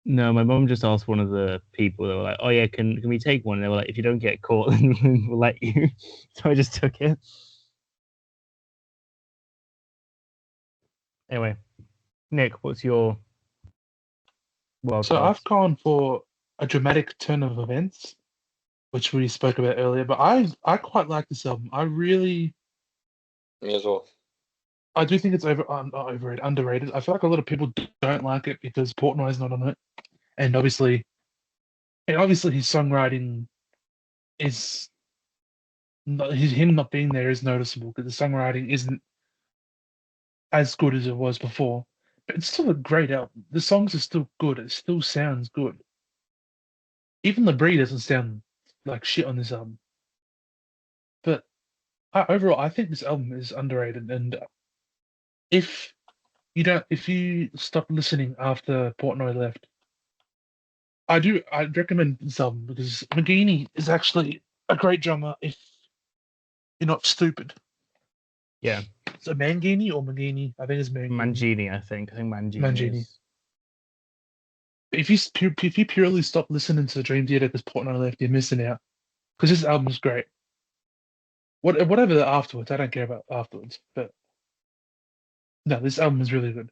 No, my mum just asked one of the people. They were like, "Oh yeah, can we take one?" And they were like, "If you don't get caught, then we'll let you." So I just took it. Anyway, Nick, what's your wild So card? I've gone for a dramatic turn of events, which we spoke about earlier. But I quite like this album. Me as well. I do think it's underrated. I feel like a lot of people don't like it because Portnoy's not on it, and obviously his songwriting is him not being there is noticeable because the songwriting isn't as good as it was before. But it's still a great album. The songs are still good. It still sounds good. Even LeBrie doesn't sound like shit on this album. But overall, I think this album is underrated. And if you stop listening after Portnoy left, I'd recommend this album because McGeaney is actually a great drummer if you're not stupid. Yeah. So Mangini or Mangini? I think it's Mangini. Mangini, I think Mangini. Is... If you purely stop listening to Dream Theater because Portnoy left, you're missing out. Because this album's great. Whatever afterwards, I don't care about afterwards. But no, this album is really good.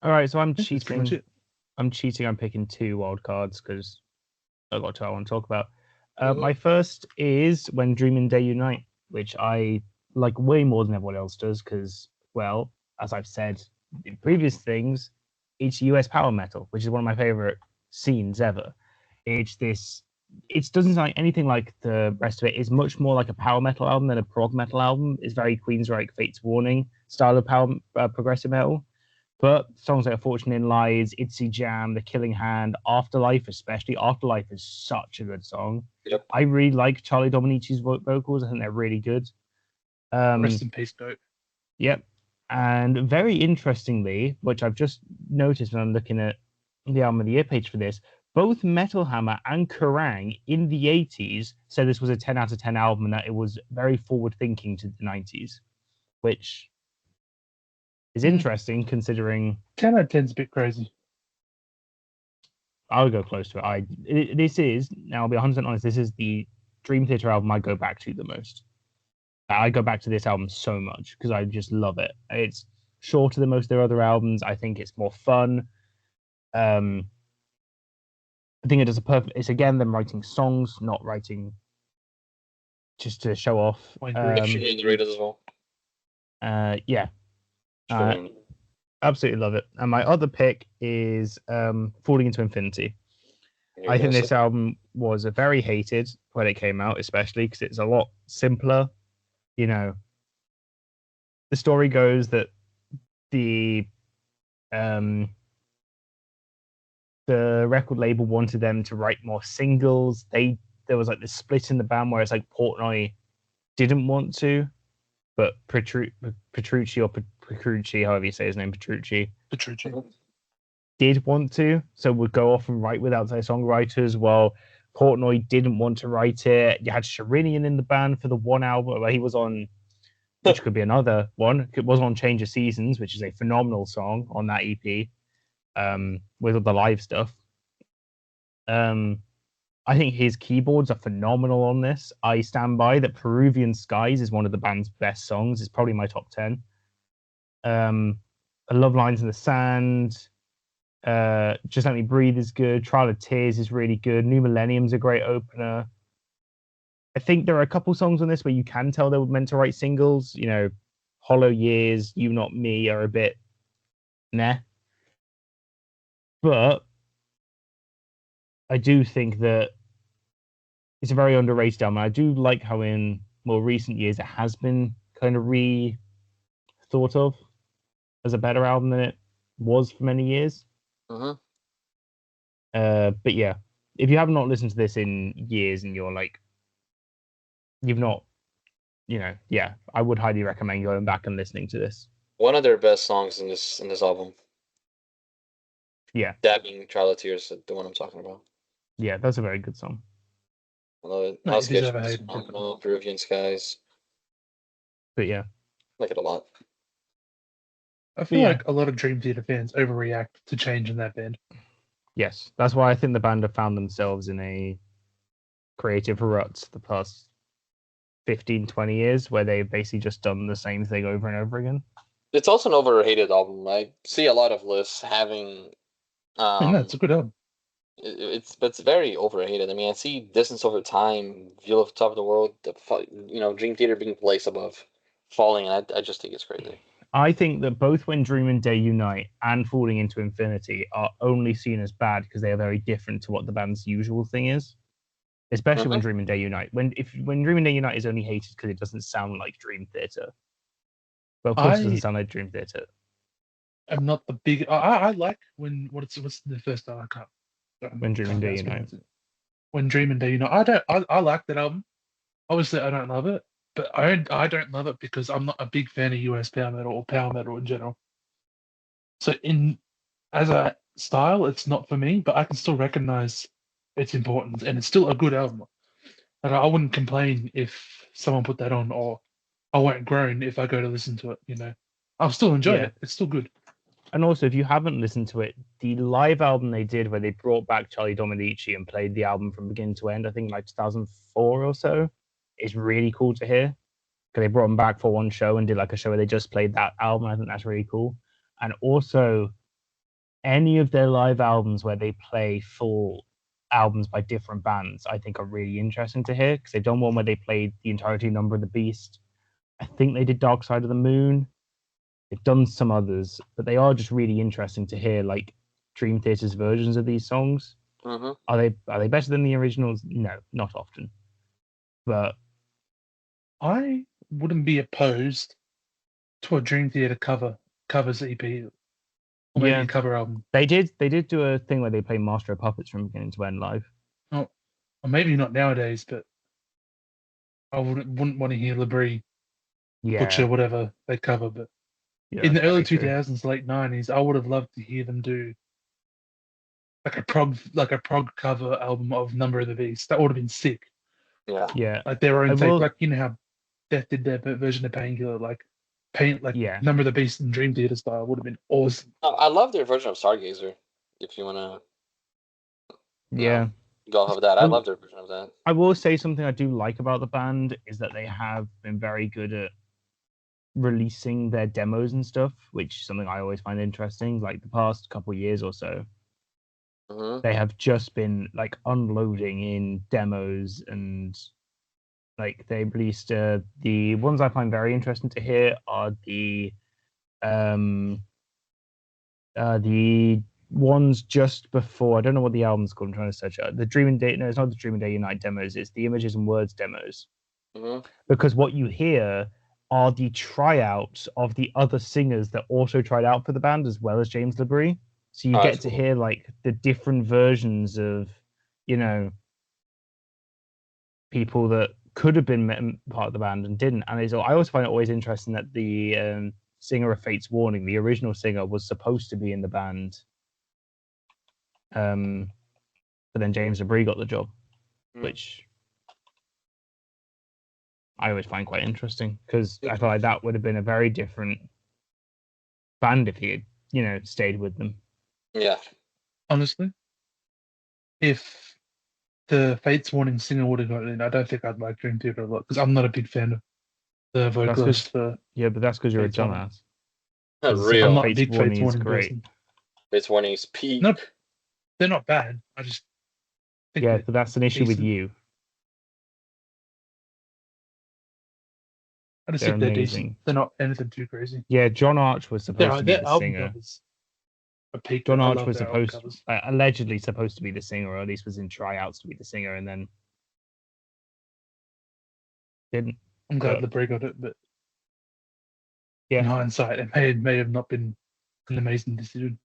All right, so I'm That's pretty much cheating. it. I'm picking 2 wild cards because I've got 2 I want to talk about. My first is When Dreaming Day Unite, which I like way more than everyone else does because, well, as I've said in previous things, it's US power metal, which is one of my favorite scenes ever. It doesn't sound like anything like the rest of it. It's much more like a power metal album than a prog metal album. It's very Queensryche, Fate's Warning style of power progressive metal. But songs like A Fortune in Lies, Itsy Jam, The Killing Hand, Afterlife, especially. Afterlife is such a good song. Yep. I really like Charlie Dominici's vocals. I think they're really good. Rest in peace, goat. Yep. And very interestingly, which I've just noticed when I'm looking at the album of the year page for this, both Metal Hammer and Kerrang in the 80s said this was a 10 out of 10 album and that it was very forward thinking to the 90s, which is interesting considering 10 out of 10 is a bit crazy. I'll go close to it. This is, now I'll be 100% honest, this is the Dream Theater album I go back to the most. I go back to this album so much because I just love it. It's shorter than most of their other albums. I think it's more fun. I think it does it's again them writing songs, not writing just to show off. Underrated as well. Yeah. Absolutely love it. And my other pick is Falling into Infinity. I think this album was very hated when it came out, especially because it's a lot simpler. You know, the story goes that the record label wanted them to write more singles. There was like this split in the band where it's like Portnoy didn't want to, but Petrucci, however you say his name, Petrucci did want to, so would go off and write with outside songwriters, while Portnoy didn't want to write it. You had Sherinian in the band for the one album where he was on, which could be another one. It was on Change of Seasons, which is a phenomenal song on that EP, with all the live stuff. I think his keyboards are phenomenal on this. I stand by that Peruvian Skies is one of the band's best songs. It's probably my top 10. I love Lines in the Sand. Just Let Me Breathe is good. Trial of Tears is really good. New Millennium's a great opener. I think there are a couple songs on this where you can tell they were meant to write singles. You know, Hollow Years, You Not Me are a bit meh. But I do think that it's a very underrated album. I do like how in more recent years it has been kind of thought of as a better album than it was for many years. But yeah, if you have not listened to this in years and you're like, you've not, yeah, I would highly recommend going back and listening to this. One of their best songs in this album. Yeah. That being Trial of Tears, the one I'm talking about. Yeah, that's a very good song. I love it. House Kitchens, Peruvian Skies. But yeah. I like it a lot. I feel like a lot of Dream Theater fans overreact to change in that band. Yes, that's why I think the band have found themselves in a creative rut the past 15, 20 years where they've basically just done the same thing over and over again. It's also an overrated album. I see a lot of lists having... no, it's a good album. It's very overrated. I mean, I see Distance Over Time, View of the Top of the World, Dream Theater being placed above Falling, and I just think it's crazy. I think that both When Dream and Day Unite and Falling into Infinity are only seen as bad because they are very different to what the band's usual thing is. Especially When Dream and Day Unite. When Dream and Day Unite is only hated because it doesn't sound like Dream Theater. But of course it doesn't sound like Dream Theater. I'm not the big... I like what's the first album? I can't... When Dream and Day Unite. When Dream and Day Unite. I like that album. Obviously, I don't love it, but I don't love it because I'm not a big fan of US power metal or power metal in general. So as a style, it's not for me, but I can still recognize its importance, and it's still a good album. And I wouldn't complain if someone put that on, or I won't groan if I go to listen to it. I'll still enjoy it. It's still good. And also, if you haven't listened to it, the live album they did where they brought back Charlie Dominici and played the album from beginning to end, I think like 2004 or so, is really cool to hear. Because they brought him back for one show and did like a show where they just played that album. I think that's really cool. And also, any of their live albums where they play full albums by different bands, I think are really interesting to hear. Because they've done one where they played the entirety of Number of the Beast. I think they did Dark Side of the Moon. They've done some others, but they are just really interesting to hear, like Dream Theater's versions of these songs. Mm-hmm. Are they better than the originals? No, not often. But I wouldn't be opposed to a Dream Theater covers EP or maybe yeah, a cover album. they did do a thing where they play Master of Puppets from beginning to end live. Oh, or maybe not nowadays, but I wouldn't want to hear Labrie butcher Yeah, whatever they cover. But yeah, in the that's early very true. 2000s, late 90s, I would have loved to hear them do like a prog cover album of Number of the Beast. That would have been sick. Yeah. Yeah, Like their I own take, will. like you know how Death did their version of Painkiller, like Yeah, Number of the Beast and Dream Theater style would have been awesome. I love their version of Stargazer. If you wanna, yeah. go off of that, I I, love their version of that. I will say something I do like about the band is that they have been very good at releasing their demos and stuff, which is something I always find interesting. Like the past couple of years or so, Mm-hmm. they have just been like unloading in demos, and like they released the ones I find very interesting to hear are um the ones just before. I don't know what the album's called. I'm trying to search it. The Dreaming Day. No, it's not the Dreaming Day Unite demos. It's the Images and Words demos. Mm-hmm. Because what you hear are the tryouts of the other singers that also tried out for the band, as well as James Labrie. So you Oh, get that's to cool. hear like the different versions of, you know, people that could have been part of the band and didn't. And I always find it always interesting that the singer of Fate's Warning, the original singer, was supposed to be in the band. But then James Labrie got the job, which I always find quite interesting because I feel like that would have been a very different band if he had, stayed with them. Yeah. Honestly, if the Fates Warning singer would have got in, I don't think I'd like Dream Theater a lot because I'm not a big fan of the That's because vocalist for but that's because you're a Fates Warning. dumbass. I'm Real. not a Fate's big Fates Warning is Warning great. person. Fate's Warning's peak. No, they're not bad. I just think Yeah, they're but that's an issue with decent. you. I just They're think they're decent. amazing. They're not anything too crazy. Yeah, John Arch was supposed to be Their the album singer. covers are peak. John I Arch love was their album supposed, covers. allegedly supposed to be the singer, or at least was in tryouts to be the singer, and then didn't. I'm glad But Labrie got it, but yeah, in hindsight, it may have not been an amazing decision.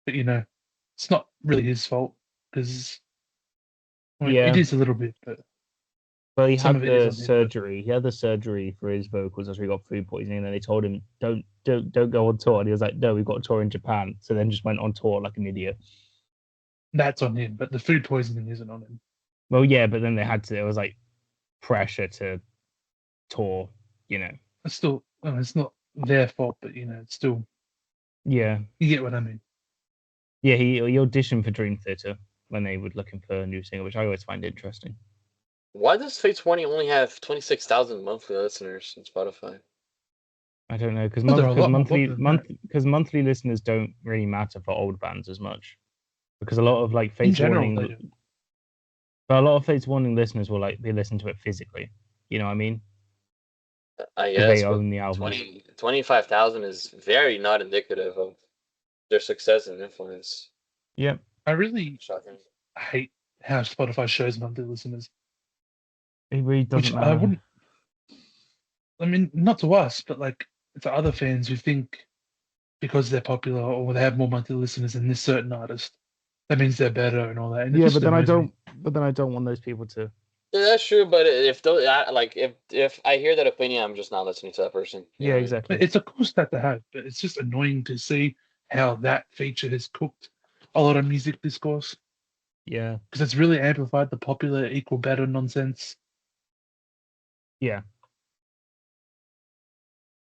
But it's not really his fault because yeah. it is a little bit, but Well, he some had of it is the on him. But surgery. He had the surgery for his vocals after he got food poisoning, and then they told him don't go on tour. And he was like, no, we've got a tour in Japan. So then just went on tour like an idiot. that's on him. But the food poisoning isn't on him. Well, yeah, but then they had to. It was like pressure to tour. It's still, it's not their fault, but it's still. Yeah, You get what I mean. yeah. He auditioned for Dream Theater when they were looking for a new singer, which I always find interesting. Why does Fate's Warning only have 26,000 monthly listeners on Spotify? I don't know because They're a lot more popular than that. monthly listeners don't really matter for old bands as much because a lot of like In Fate's general, Warning, they do. but a lot of Fate's Warning listeners will like they listen to it physically. You know what I mean? I Because guess, they but own the album. 25,000 is very not indicative of their success and influence. Yep. I really Shocking. hate how Spotify shows monthly listeners. It really doesn't Which matter. I wouldn't. I mean, not to us, but like to other fans who think because they're popular or they have more monthly listeners than this certain artist, that means they're better and all that. And it Yeah, just but then I annoys me. don't. But then I don't want those people to. Yeah, that's true, but if those if I hear that opinion, I'm just not listening to that person. You know Yeah, what I mean? exactly. It's a cool stat to have, but it's just annoying to see how that feature has cooked a lot of music discourse Yeah. because it's really amplified the popular equal better nonsense. Yeah.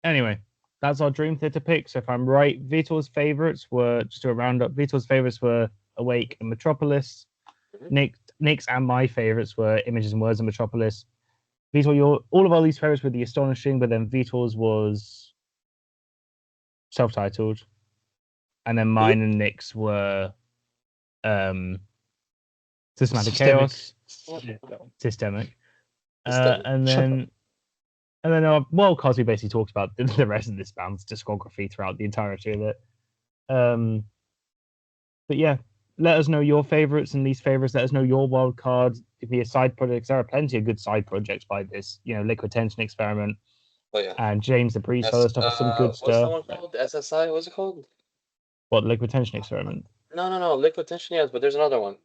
Anyway, that's our Dream Theater picks. If I'm right, Vitor's favorites were just to round up. Vitor's favorites were Awake and Metropolis. Mhm. Nick's and my favorites were Images and Words and Metropolis. Vitor, all of our least favorites were The Astonishing, but then Vitor's was self-titled, and then mine and Nick's were Systematic Chaos, Yeah, that one. Systemic, Systemic. and Shut then Cosby basically talks about the rest of this band's discography throughout the entirety of it. But yeah, let us know your favorites and least favorites. Let us know your wild cards. Give me a side projects. There are plenty of good side projects by this, Liquid Tension Experiment Oh yeah. and James the Breeze That's, Fellow stuff is some good what's the stuff. one called? SSI? What's it called? What, Liquid Tension Experiment? No. Liquid tension, yes, but there's another one.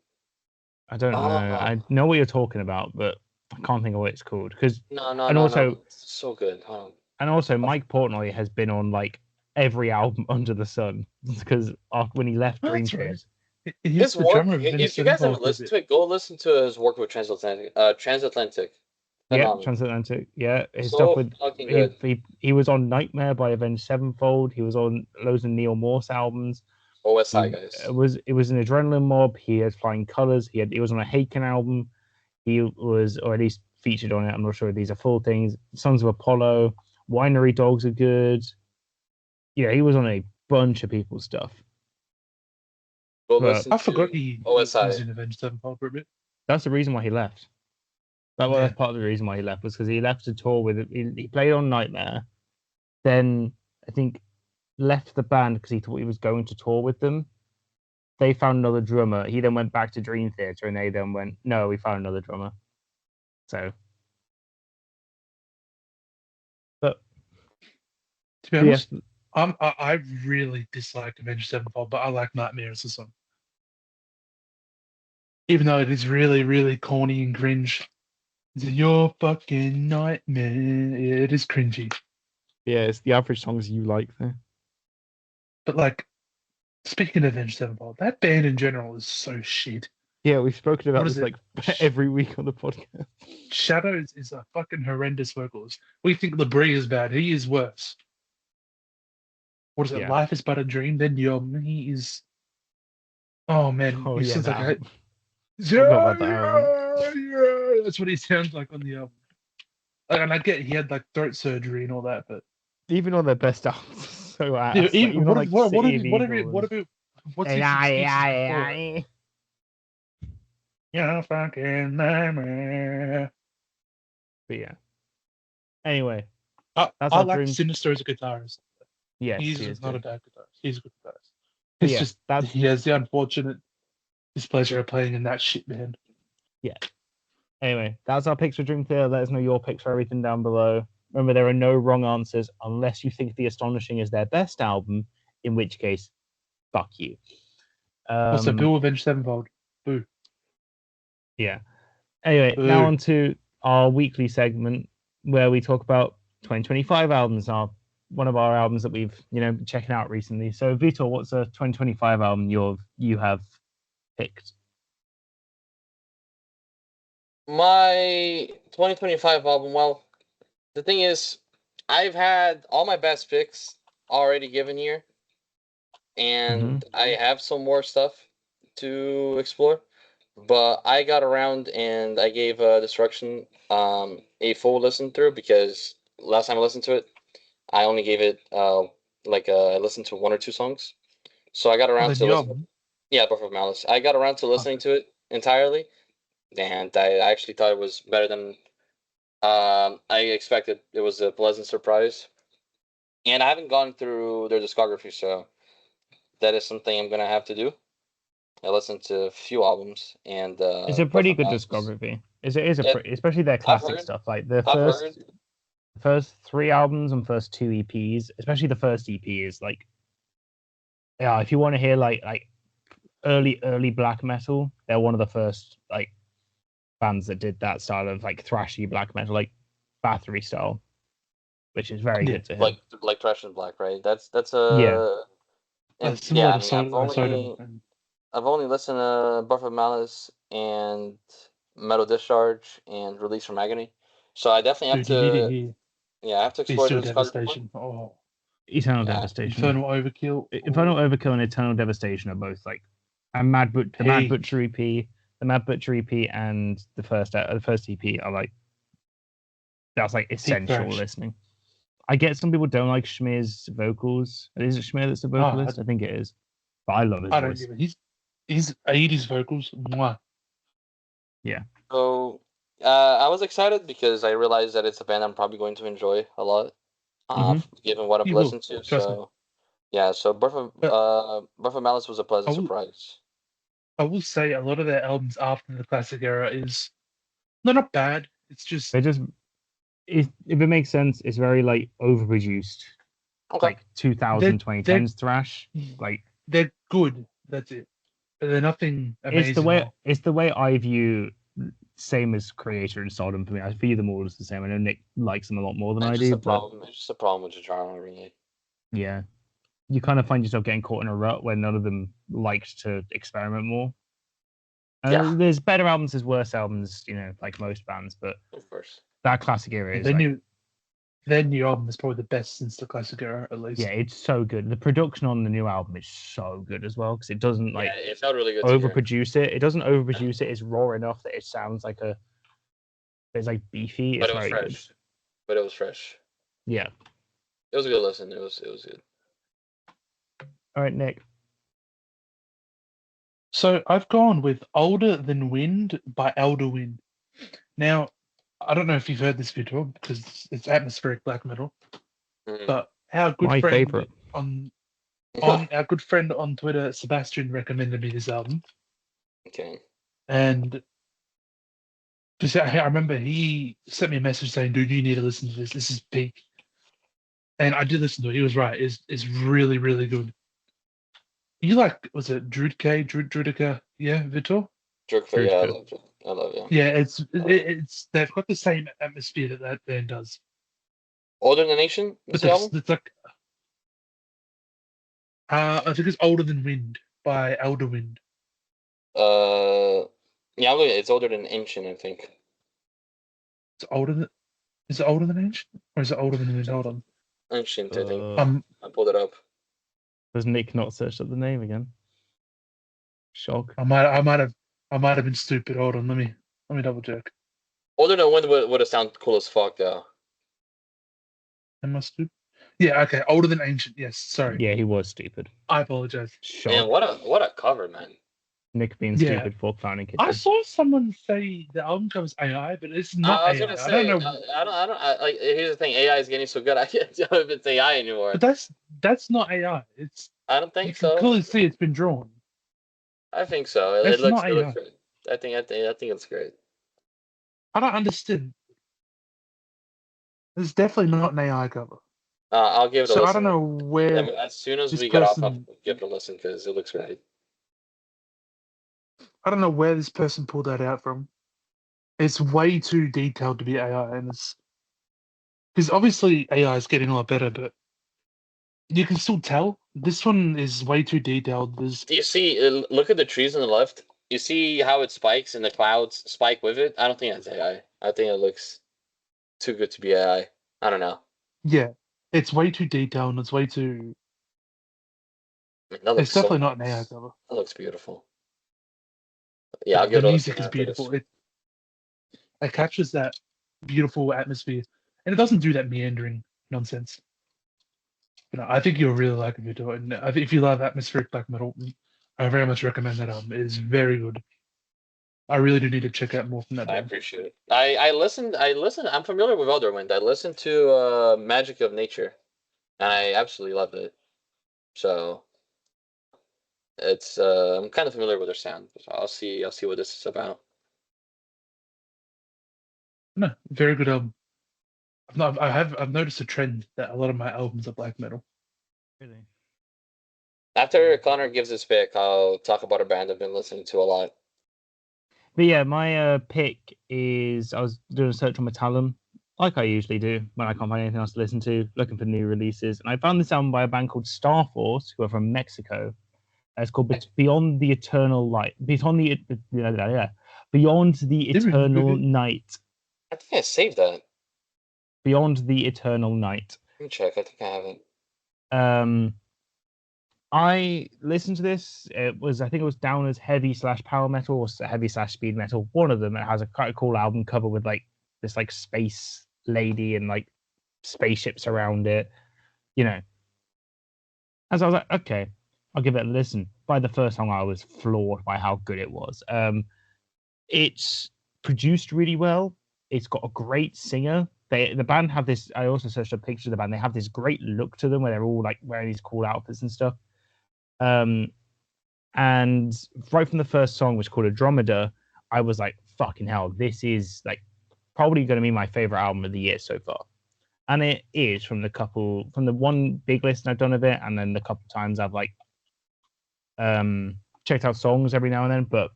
I don't know. I know what you're talking about, but I can't think of what it's called. No. It's so good. Hold on. And also, Mike Portnoy has been on like every album under the sun because when he left Oh, Dream that's right. Theater. He's His the work, drummer of Avenged if you guys haven't Sevenfold. listened to it, go listen to his work with Transatlantic. Transatlantic. Yeah, Phenomenal. Transatlantic. Yeah, his So stuff with fucking good. he was on Nightmare by Avenged Sevenfold. He was on loads of Neil Morse albums. OSI, He, guys. it was an Adrenaline Mob. He had Flying Colors. He was on a Haken album. He was, or at least featured on it. I'm not sure if these are full things. Sons of Apollo. Winery Dogs are good. Yeah, he was on a bunch of people's stuff. Go But listen I to forgot he OSI. was in Avenged Sevenfold for a bit. that's the reason why he left. That's Yeah. part of the reason why he left was because he left to tour with. He played on Nightmare, then I think left the band because he thought he was going to tour with them. They found another drummer. He then went back to Dream Theater, and they then went, "No, we found another drummer." So, but To be yes, honest, I really dislike Avenged Sevenfold, but I like Nightmare as a song. Even though it is really, really corny and cringe. It's your fucking nightmare. Yeah, it is cringy. yeah, it's the average songs you like there. But like, speaking of Avenged Sevenfold, that band in general is so shit. Yeah, we've spoken about What is this it? like every week on the podcast. Shadows is a fucking horrendous vocalist. We think Labrie is bad. He is worse. What is it? Yeah. Life is but a dream. Then he is. Oh man, Oh he yeah, sounds like that yeah, about that album. yeah. That's what he sounds like on the album. And I get he had like throat surgery and all that, but Even on their best albums, so ass. yeah, Like, even, even on like City of what's his Eagles. excuses before it? Yeah, fucking nightmare. But yeah. Anyway, I that's I our like dream. Sinister as a guitarist. Yes, He's he is not a good. bad guitarist. He's a good guitarist. But It's yeah, just that's he has the unfortunate displeasure of playing in that shit band. yeah. Anyway, that's our picks for Dream Theater. Let us know your picks for everything down below. Remember, there are no wrong answers unless you think The Astonishing is their best album, in which case, fuck you. Also, Bill Avenged Sevenfold. Boo. Yeah. Anyway, Boo. now on to our weekly segment where we talk about 2025 albums. One of our albums that we've been checking out recently. So, Vitor, what's a 2025 album you have picked? My 2025 album, well, the thing is, I've had all my best picks already given here, and I have some more stuff to explore. But I got around and I gave Destruction a full listen through because last time I listened to it, I only gave it I listened to one or two songs. So I got around The to new listen. album. Yeah, Birth of Malice. I got around to listening to it entirely, and I actually thought it was better than I expected. It was a pleasant surprise, and I haven't gone through their discography, so that is something I'm gonna have to do. I listened to a few albums, and It's a Birth pretty of good Malice. discography. It is a Yeah, pretty, especially their classic heard- stuff, like the I've heard. first three albums and first two EPs, especially the first EP is like, yeah, if you want to hear like early black metal, they're one of the first like bands that did that style of like thrashy black metal, like Bathory style, which is very Yeah, good to hear. Like Trash and Black, right? That's Yeah. and Similar yeah. I to mean, Soda. And I've only listened to Birth of Malice and Metal Discharge and Release from Agony, so I definitely have dude, you need to to. hear Yeah, I have to explore Bestial the discography more. Devastation. Oh, Eternal Yeah. Devastation. Infernal Overkill. Infernal Overkill and Eternal Devastation are both like, and Mad Butcher EP, the Mad Butcher EP and the first EP are like, that's like essential thrash. listening. I get some people don't like Schmear's vocals. Is it Schmear that's the vocalist? I think it is, but I love his I don't voice. give it. His 80s vocals. Mwah. Yeah. So I was excited because I realized that it's a band I'm probably going to enjoy a lot, given what I've You will, listened to. trust me. So yeah, so Birth of Malice was a pleasant I will- surprise. I will say a lot of their albums after the classic era is not bad. It's just They just, if it makes sense, it's very like overproduced, Okay. like 2000 they're 2010s thrash. Like they're good. That's it. But they're nothing it's the amazing. way I view same as Creator and Sodom for me. I view them all as the same. I know Nick likes them a lot more than I It's just do, a but problem. It's just a problem with the genre, really. yeah, you kind of find yourself getting caught in a rut where none of them liked to experiment more. Yeah, There's better albums, there's worse albums, you know, like most bands, but of course. that classic era is their like, new album is probably the best since the classic era, at least. yeah, it's so good. The production on the new album is so good as well because it doesn't like Yeah, it felt really good to hear. overproduce it. It doesn't overproduce it. It's raw enough that it sounds like it's like beefy. But It's it was very good. fresh. But it was fresh. Yeah. It was a good listen. It was good. All right, Nick. So I've gone with Older Than Wind by Elderwind. Now, I don't know if you've heard this video because it's atmospheric black metal, Mhm. but our good My friend favorite. on our good friend on Twitter, Sebastian, recommended me this album, Okay. and just I remember he sent me a message saying, "Dude, you need to listen to this. This is peak." And I did listen to it. He was right. It's really really good. You like was it Drudica? Yeah, Vitor. Jerkler, yeah, I True. love it. I love it. Yeah, it's they've got the same atmosphere that band does. Older Than Nation? But What's the album? it's like I think it's Older Than Wind by Elderwind. Yeah, look, it's older than Ancient, I think. It's older than is it older than Ancient or is it older than Wind? Hold on. Ancient, I think. Um, I pulled it up. Does Nick not search up the name again? Shock. I might have been stupid. Hold on, let me double check. Older Than Wind would have sounded cool as fuck, though. Am I stupid? Yeah, okay. Older than Ancient. Yes, sorry. Yeah, he was stupid. I apologize. Shock. Man, what a cover, man. Nick being Yeah. stupid for founding I kitchen. saw someone say the album cover's AI, but it's I not was AI. gonna say, I don't know, like. Here's the thing: AI is getting so good. I can't tell if it's AI anymore. but that's not AI. It's I don't you think can so. clearly see it's been drawn. I think so. It That's looks not AI. great. I think it's great. I don't understand. It's definitely not an AI cover. I'll give it a So listen. I don't know where As soon as this we get off, I'll person. give it a listen because it looks great. I don't know where this person pulled that out from. It's way too detailed to be AI, and it's because obviously AI is getting a lot better, but you can still tell this one is way too detailed. There's Do you see? Look at the trees on the left. You see how it spikes and the clouds spike with it? I don't think that's AI. I think it looks too good to be AI. I don't know. yeah, it's way too detailed, and it's way too. I mean, that looks It's so definitely not an AI nice. cover. That looks beautiful. Yeah, I'll The give it a music listen is after this. beautiful. It captures that beautiful atmosphere, and it doesn't do that meandering nonsense. You know, I think you'll really like it if you do it. And I think if you love atmospheric black metal, I very much recommend that album. It is very good. I really do need to check out more from that I band. appreciate it. I listened. I'm familiar with Elderwind. I listened to Magic of Nature, and I absolutely loved it. So it's I'm kind of familiar with their sound. So I'll see what this is about. No, very good album. I've noticed a trend that a lot of my albums are black metal. Really? After Connor gives his pick, I'll talk about a band I've been listening to a lot. But yeah, my pick is I was doing a search on Metallum, like I usually do when I can't find anything else to listen to, looking for new releases, and I found this album by a band called Star Force, who are from Mexico. It's called Beyond the Eternal Light. Beyond the Eternal Night. I think I saved that. Beyond the Eternal Night. Let me check. I think I haven't. I listened to this. I think it was down as heavy / power metal or heavy / speed metal. One of them. It has a quite a cool album cover with like this like space lady and like spaceships around it. You know. And so I was like, okay, I'll give it a listen. By the first song, I was floored by how good it was. It's produced really well. It's got a great singer. The band have this. I also searched up pictures of the band. They have this great look to them where they're all like wearing these cool outfits and stuff. And right from the first song, which is called Andromeda, I was like, fucking hell, this is like probably going to be my favorite album of the year so far. And it is from the one big listen I've done of it, and then the couple times I've like checked out songs every now and then. But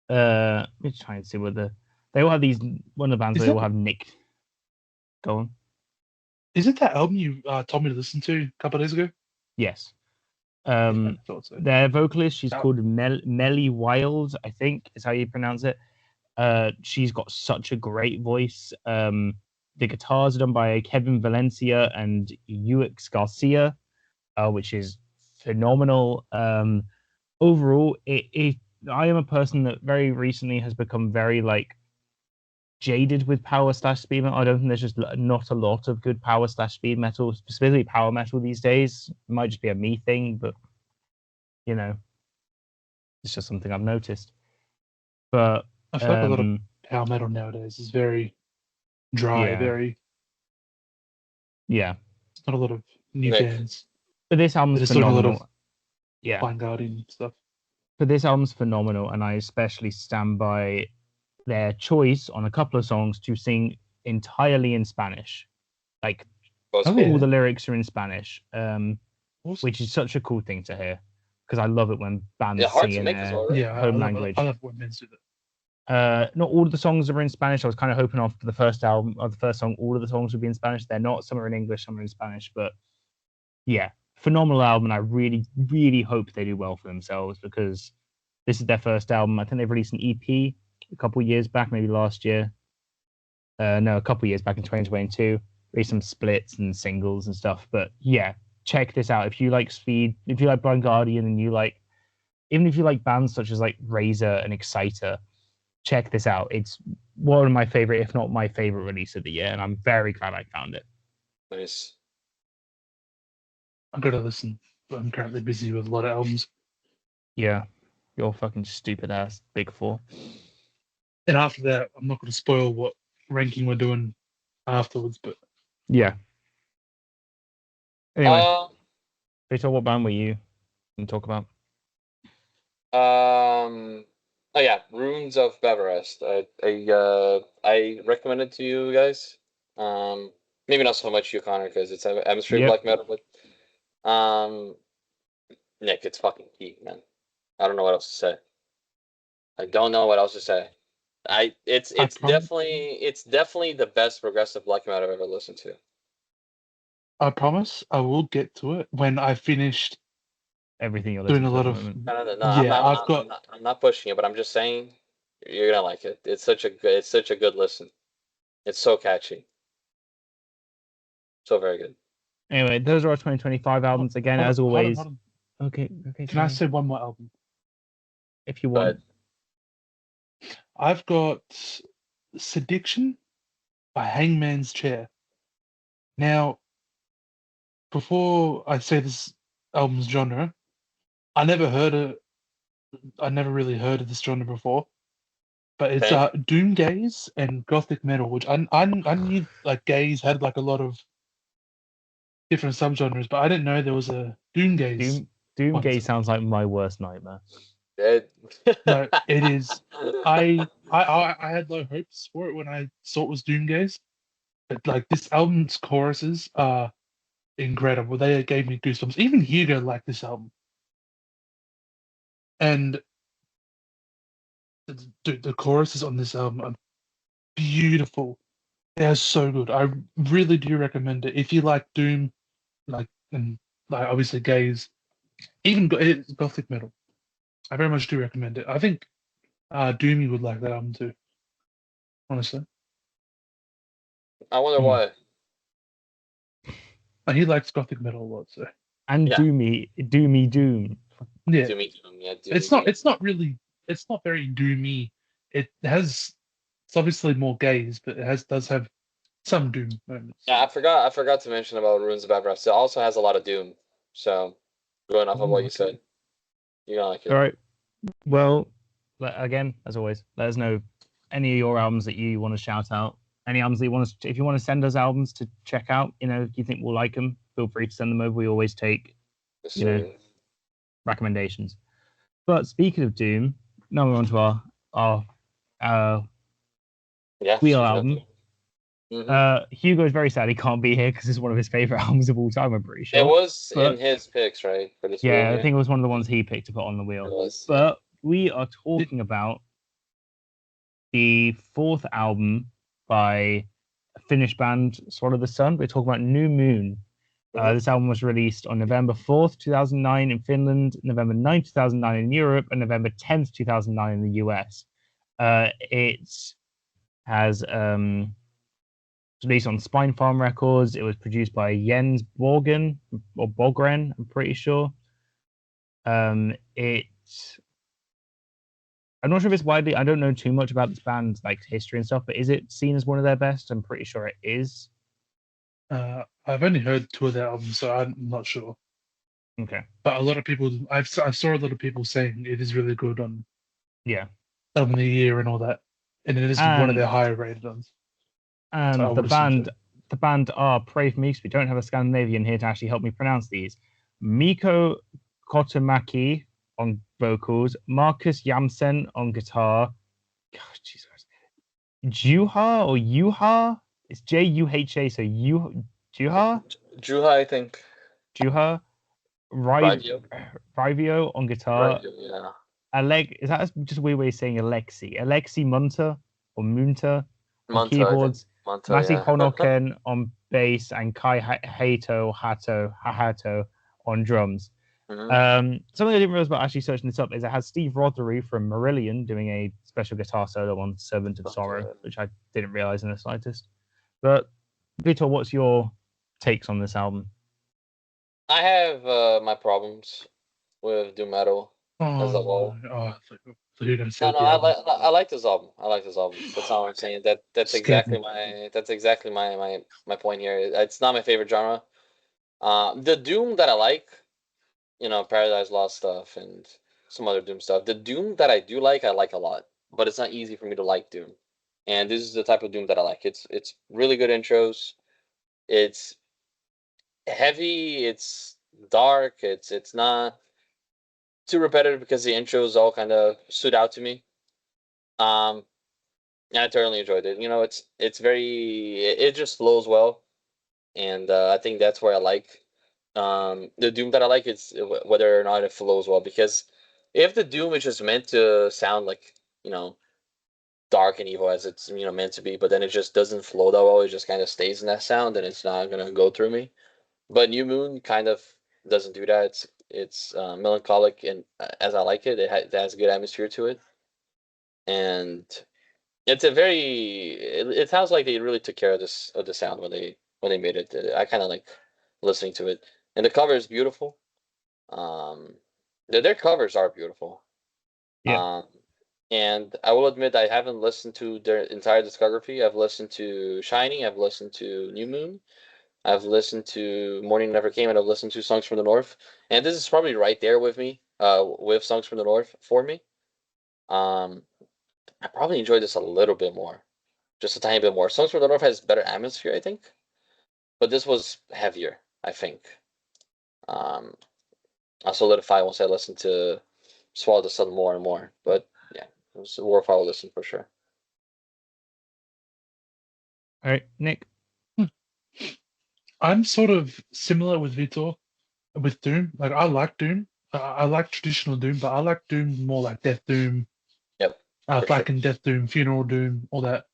let me try and see whether they all have these. One of the bands they all have Nick. Go on. Is it that album you told me to listen to a couple of days ago? Yes. I thought so. Their vocalist, she's called Melly Wild, I think is how you pronounce it. She's got such a great voice. The guitars are done by Kevin Valencia and Ux Garcia, which is phenomenal. Overall, I am a person that very recently has become very like jaded with power / speed metal. I don't think there's just not a lot of good power / speed metal, specifically power metal these days. It might just be a me thing, but you know, it's just something I've noticed. But I feel like a lot of power metal nowadays is very dry, yeah. It's not a lot of new Nick. bands. But this album's There's still a phenomenal. lot of Blind Guardian stuff. But this album's phenomenal, and I especially stand by their choice on a couple of songs to sing entirely in Spanish. Like all the lyrics are in Spanish, which is such a cool thing to hear. Because I love it when bands sing in their home language. I love when bands do that. Not all of the songs are in Spanish. I was kind of hoping after the first album, or the first song, all of the songs would be in Spanish. They're not. Some are in English, some are in Spanish. But yeah, phenomenal album. And I really, really hope they do well for themselves because this is their first album. I think they've released an EP a couple of years back, maybe last year. No, a couple of years back in 2022. Released some splits and singles and stuff. But yeah, check this out. If you like speed, if you like Blind Guardian, and you like, even if you like bands such as like Razor and Exciter, check this out. It's one of my favorite, if not my favorite release of the year, and I'm very glad I found it. Nice. I've got to listen, but I'm currently busy with a lot of albums. Yeah, you're fucking stupid ass Big Four. And after that, I'm not going to spoil what ranking we're doing afterwards, but yeah. Anyway, Vitor, what band were you going to talk about? Oh yeah, Runes of Beverest. I recommend it to you guys. Maybe not so much you, Connor, because it's atmospheric black metal, but Nick, it's fucking key, man. I don't know what else to say. I don't know what else to say. It's definitely the best progressive black metal I've ever listened to. I promise I will get to it when I finished everything you're doing a lot of. I'm not pushing it, but I'm just saying you're gonna like it. It's such a good listen. It's so catchy, so very good. Anyway, those are our 2025 albums again, as always. Hold on. Okay. Can I say one more album? If you want. I've got Sediction by Hangman's Chair. Now, before I say this album's genre, I never really heard of this genre before. But it's doom gaze and gothic metal, which I knew like gaze had like a lot of different subgenres, but I didn't know there was a doom gaze. Doom gaze sounds like my worst nightmare. No, it is. I had low hopes for it when I saw it was doom gaze, but like this album's choruses are incredible. They gave me goosebumps. Even Hugo liked this album, and the choruses on this album are beautiful. They're so good. I really do recommend it if you like doom, and obviously gaze, even gothic metal. I very much do recommend it. I think Doomy would like that album too. Honestly, I wonder why. He likes gothic metal a lot, so. And Doomy Doom. Yeah. Doomy Doom. Yeah. It's not very doomy. It's obviously more gaze, but does have some doom moments. Yeah, I forgot to mention about Ruins of Beverest. It also has a lot of doom. So going off of what you said, you're gonna like it. All right. Well, again, as always, let us know any of your albums that you want to shout out. Any albums that you want to, if you want to send us albums to check out, if you think we'll like them, feel free to send them over. We always take, recommendations. But speaking of Doom, now we're on to our Yeah. Wheel speaking of- album. Mhm. Hugo is very sad he can't be here because it's one of his favorite albums of all time. I'm pretty sure. It was But- in his picks, right? For this Yeah, wheel I think it was one of the ones he picked to put on the it wheel. was. But we are talking about the fourth album by a Finnish band, Swallow the Sun. We're talking about New Moon. Mhm. This album was released on November 4th, 2009 in Finland, November 9th, 2009 in Europe, and November 10th, 2009 in the US. It has released on Spine Farm Records. It was produced by Jens Borgen or Bogren, I'm pretty sure. I'm not sure if it's widely. I don't know too much about this band's like history and stuff, but is it seen as one of their best? I'm pretty sure it is. I've only heard 2 of their albums, so I'm not sure. Okay. But a lot of people, I saw a lot of people saying it is really good on Yeah. Album of the Year and all that, and it is one of And- their higher rated ones. And So I the would assume band, the band are, pray for me because we don't have a Scandinavian here to actually help me pronounce these. Mikko Kotomaki on vocals, Marcus Jamsen on guitar. God, Jesus. Juha or Juha? It's Juha, so Juha? Juha, I think. Juha. Rivio. Rivio on guitar. Rivio, yeah. Is that just a weird way of saying Alexi? Alexi Munter or Munter on Monta, keyboards. Monta, Masi yeah. Honoken on bass and Kai Hahato on drums. Mhm. Something I didn't realize about actually searching this up is it has Steve Rothery from Marillion doing a special guitar solo on Servant of Sorrow, Okay. which I didn't realize in the slightest. But Vitor, what's your takes on this album? I have my problems with doom metal. As a whole. So you're gonna say No, the I album. like this album. I like this album. That's all I'm saying. That's Scared exactly my point here. It's not my favorite genre. The doom that I like, Paradise Lost stuff and some other doom stuff. The doom that I do like, I like a lot. But it's not easy for me to like doom. And this is the type of doom that I like. It's really good intros. It's heavy. It's dark. It's not too repetitive because the intros all kind of stood out to me. Um, and I thoroughly enjoyed it. It's very it just flows well, and I think that's where I like the Doom that I like is whether or not it flows well. Because if the Doom is just meant to sound like dark and evil as it's meant to be, but then it just doesn't flow that well, it just kind of stays in that sound, and it's not gonna go through me. But New Moon kind of doesn't do that. It's melancholic, and as I like it, it has a good atmosphere to it, and it's a very. It sounds like they really took care of the sound when they made it. I kind of like listening to it, and the cover is beautiful. Um, their covers are beautiful. Yeah. And I will admit I haven't listened to their entire discography. I've listened to Shining. I've listened to New Moon. I've listened to Morning Never Came, and I've listened to Songs from the North. And this is probably right there with me, with Songs from the North for me. Um, I probably enjoyed this a little bit more, just a tiny bit more. Songs from the North has better atmosphere, I think, but this was heavier, I think. Um, I'll solidify once I listen to Swallow the Sun more and more. But yeah, it was a worthwhile listen for sure. All right, Nick. I'm sort of similar with Vitor with Doom. Like I like Doom. I like traditional Doom, but I like Doom more like Death Doom, Yep. Black and Death Doom, Funeral Doom, all that.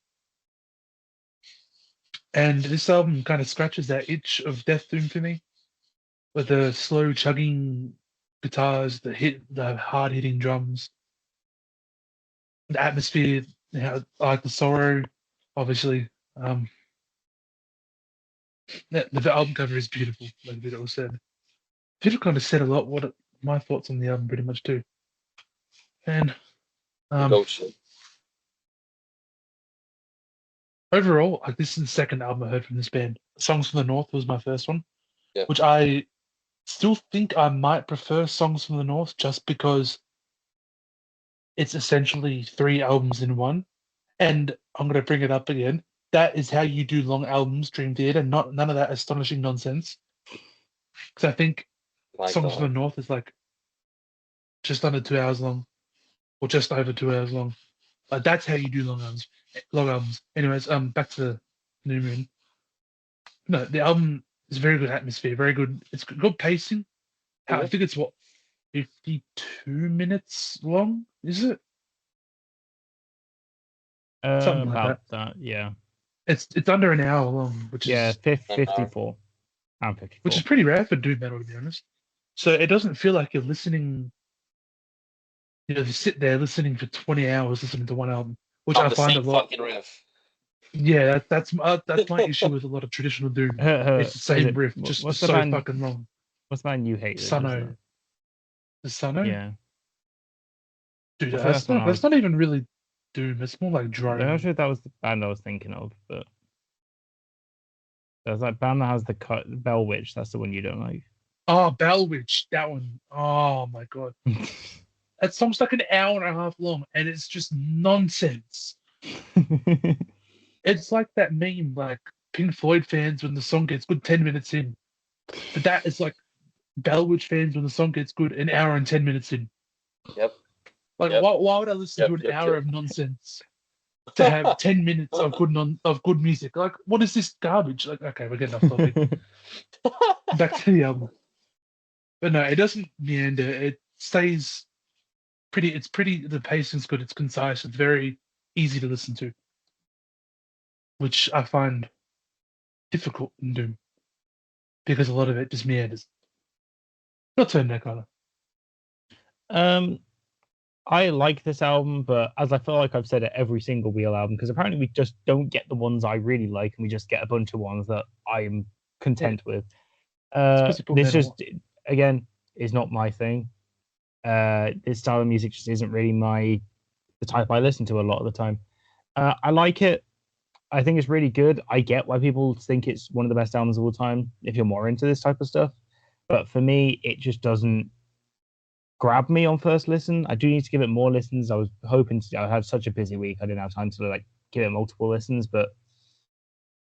And this album kind of scratches that itch of Death Doom for me, with the slow chugging guitars, the hard hitting drums, the atmosphere. I like the sorrow, obviously. The album cover is beautiful, like Vito said. Vito kind of said a lot. My thoughts on the album, pretty much too. And Goat shit. overall, like this is the second album I heard from this band. Songs from the North was my first one, Yeah. which I still think I might prefer Songs from the North just because it's essentially 3 albums in one. And I'm going to bring it up again. That is how you do long albums, Dream Theater. None of that astonishing nonsense. Because I think Like Songs from the North is like just under 2 hours long, or just over 2 hours long. That's how you do long albums. Long albums. Anyways, back to New Moon. No, the album is very good atmosphere, very good. It's good pacing. I think it's what 52 minutes long, is it? Something like About that. that, yeah. It's under an hour long, which Yeah, is 54. I'm 54. which is pretty rare for doom metal, to be honest. So it doesn't feel like you're listening. You sit there listening for 20 hours listening to one album, which On I the find a same lot. fucking riff. Yeah, that's my issue with a lot of traditional doom. It's the What is same it? riff, just What's the so band? fucking long. What's the band you hate that does Sano, that? the Sano, Yeah, dude, I thought that's one I that's was. not even really doom. It's more like I'm not drone. sure if that was the band I was thinking of, but there's that band that has the cut Bell Witch. That's the one you don't like. Oh, Bell Witch, that one. Oh my god, that song's like an hour and a half long, and it's just nonsense. It's like that meme, like Pink Floyd fans when the song gets good 10 minutes in, but that is like Bell Witch fans when the song gets good an hour and 10 minutes in. Yep. Like, Yep. why would I listen to an hour of nonsense to have 10 minutes of good music? Like, what is this garbage? Like, okay, we're getting off topic. Back to the album. But no, it doesn't meander. It stays pretty. It's pretty. The pacing's good. It's concise. It's very easy to listen to, which I find difficult in Doom because a lot of it just meanders. Not turn that kind of. um, I like this album, but as I feel like I've said at every single Wheel album, because apparently we just don't get the ones I really like, and we just get a bunch of ones that I'm content with. It's because This just again is not my thing. This style of music just isn't really the type I listen to a lot of the time. I like it. I think it's really good. I get why people think it's one of the best albums of all time if you're more into this type of stuff. But for me, it just doesn't grab me on first listen. I do need to give it more listens. I was hoping to. I had such a busy week. I didn't have time to like give it multiple listens, but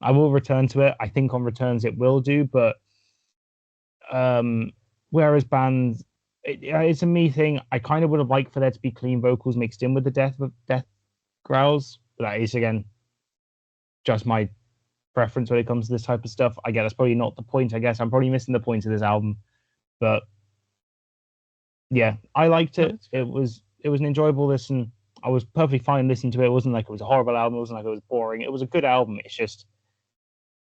I will return to it. I think on returns it will do, but whereas bands, it's a me thing. I kind of would have liked for there to be clean vocals mixed in with the death growls. But that is again just my preference when it comes to this type of stuff. I get that's probably not the point. I guess I'm probably missing the point of this album, but yeah, I liked it. It was an enjoyable listen. I was perfectly fine listening to it. It wasn't like it was a horrible album. It wasn't like it was boring. It was a good album. It's just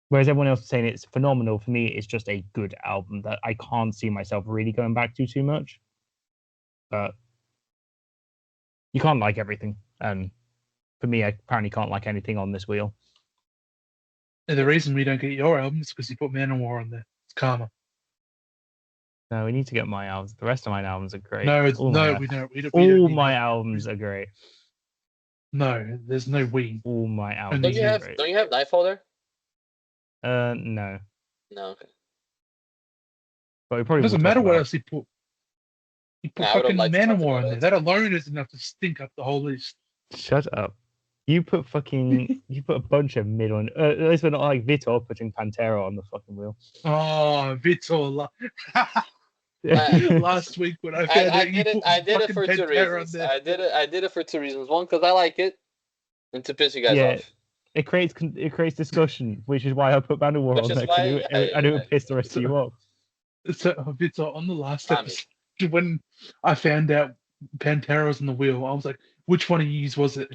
whereas everyone else is saying it's phenomenal, for me, it's just a good album that I can't see myself really going back to too much. But you can't like everything, and for me, I apparently can't like anything on this wheel. And the reason we don't get your album is because you put Manowar on there. It's karma. No, we need to get my albums. The rest of my albums are great. No, we don't. We don't all need my that. albums are great. No, there's no we. All my albums. Don't you have Nightfall there? No. No. Okay. But we probably It doesn't matter what else he put. He put fucking Manowar on there. That alone is enough to stink up the whole list. Shut up. You put a bunch of mid on. At least we're not like Vitor putting Pantera on the fucking wheel. Oh, Vitor. Last week when I found out you put I did it for fucking two Pantera reasons. on there. I did it for two reasons. One, because I like it, and to piss you guys off. It creates discussion, which is why I put Manowar Which on is there. why I knew it pissed the rest of you off. So Vitor, on the last episode, when I found out Pantera was on the wheel, I was like, "Which one of you was it?"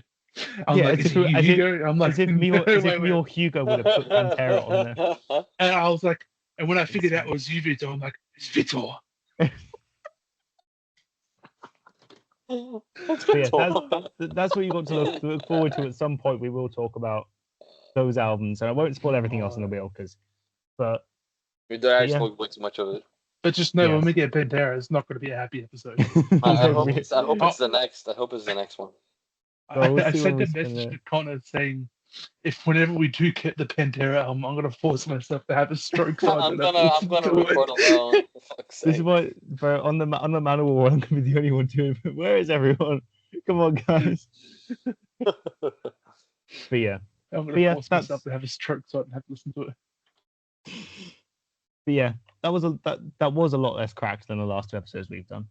I'm like, "Is it you, Hugo?" I'm like, as if me or Hugo would have put Pantera on there. And I was like, and when I figured out it was you, Vitor, I'm like, "It's Vitor." That's what you got to look forward to. At some point, we will talk about those albums, and I won't spoil everything else on the wheel but we don't spoke way too much of it. But just know when we get Pantera, it's not going to be a happy episode. I hope it's the next. I hope it's the next one. I sent a message to Connor saying, if whenever we do get the Pantera album, I'm going to force myself to have a stroke. So I'm gonna record alone. This is what, bro. On the Manowar one, I'm going to be the only one doing it. Where is everyone? Come on, guys. But yeah. I'm going to force myself to have a stroke so I don't have to listen to it. But yeah, that was a lot less cracked than the last two episodes we've done.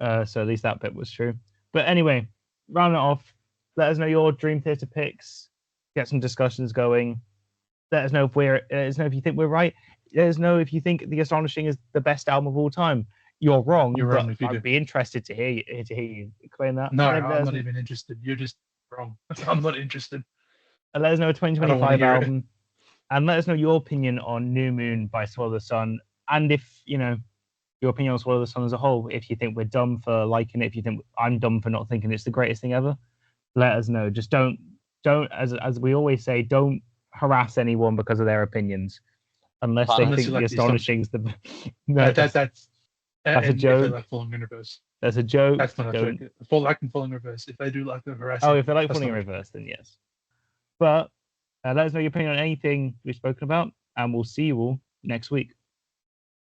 So at least that bit was true. But anyway, round it off. Let us know your Dream Theater picks. Get some discussions going. Let us know if you think we're right. Let us know if you think The Astonishing is the best album of all time. You're wrong. You're wrong but if you do. I'd be interested to hear you explain that. No, Let I'm us not know- even interested. You're just wrong. I'm not interested. And let us know a I don't want to 2025 hear it. album. And let us know your opinion on New Moon by Swallow the Sun. And if, your opinion on Swallow the Sun as a whole, if you think we're dumb for liking it, if you think I'm dumb for not thinking it's the greatest thing ever, let us know. Just don't as we always say, don't harass anyone because of their opinions. Unless they Unless think you The like The Astonishing's the no, That's a and if joke. they like Falling in Reverse. That's a joke. That's not a Don't. joke. Liking Falling in Reverse. If they do like the harassing. Oh, if they like that's Falling in not a joke. Reverse, then yes. But let us know your opinion on anything we've spoken about, and we'll see you all next week.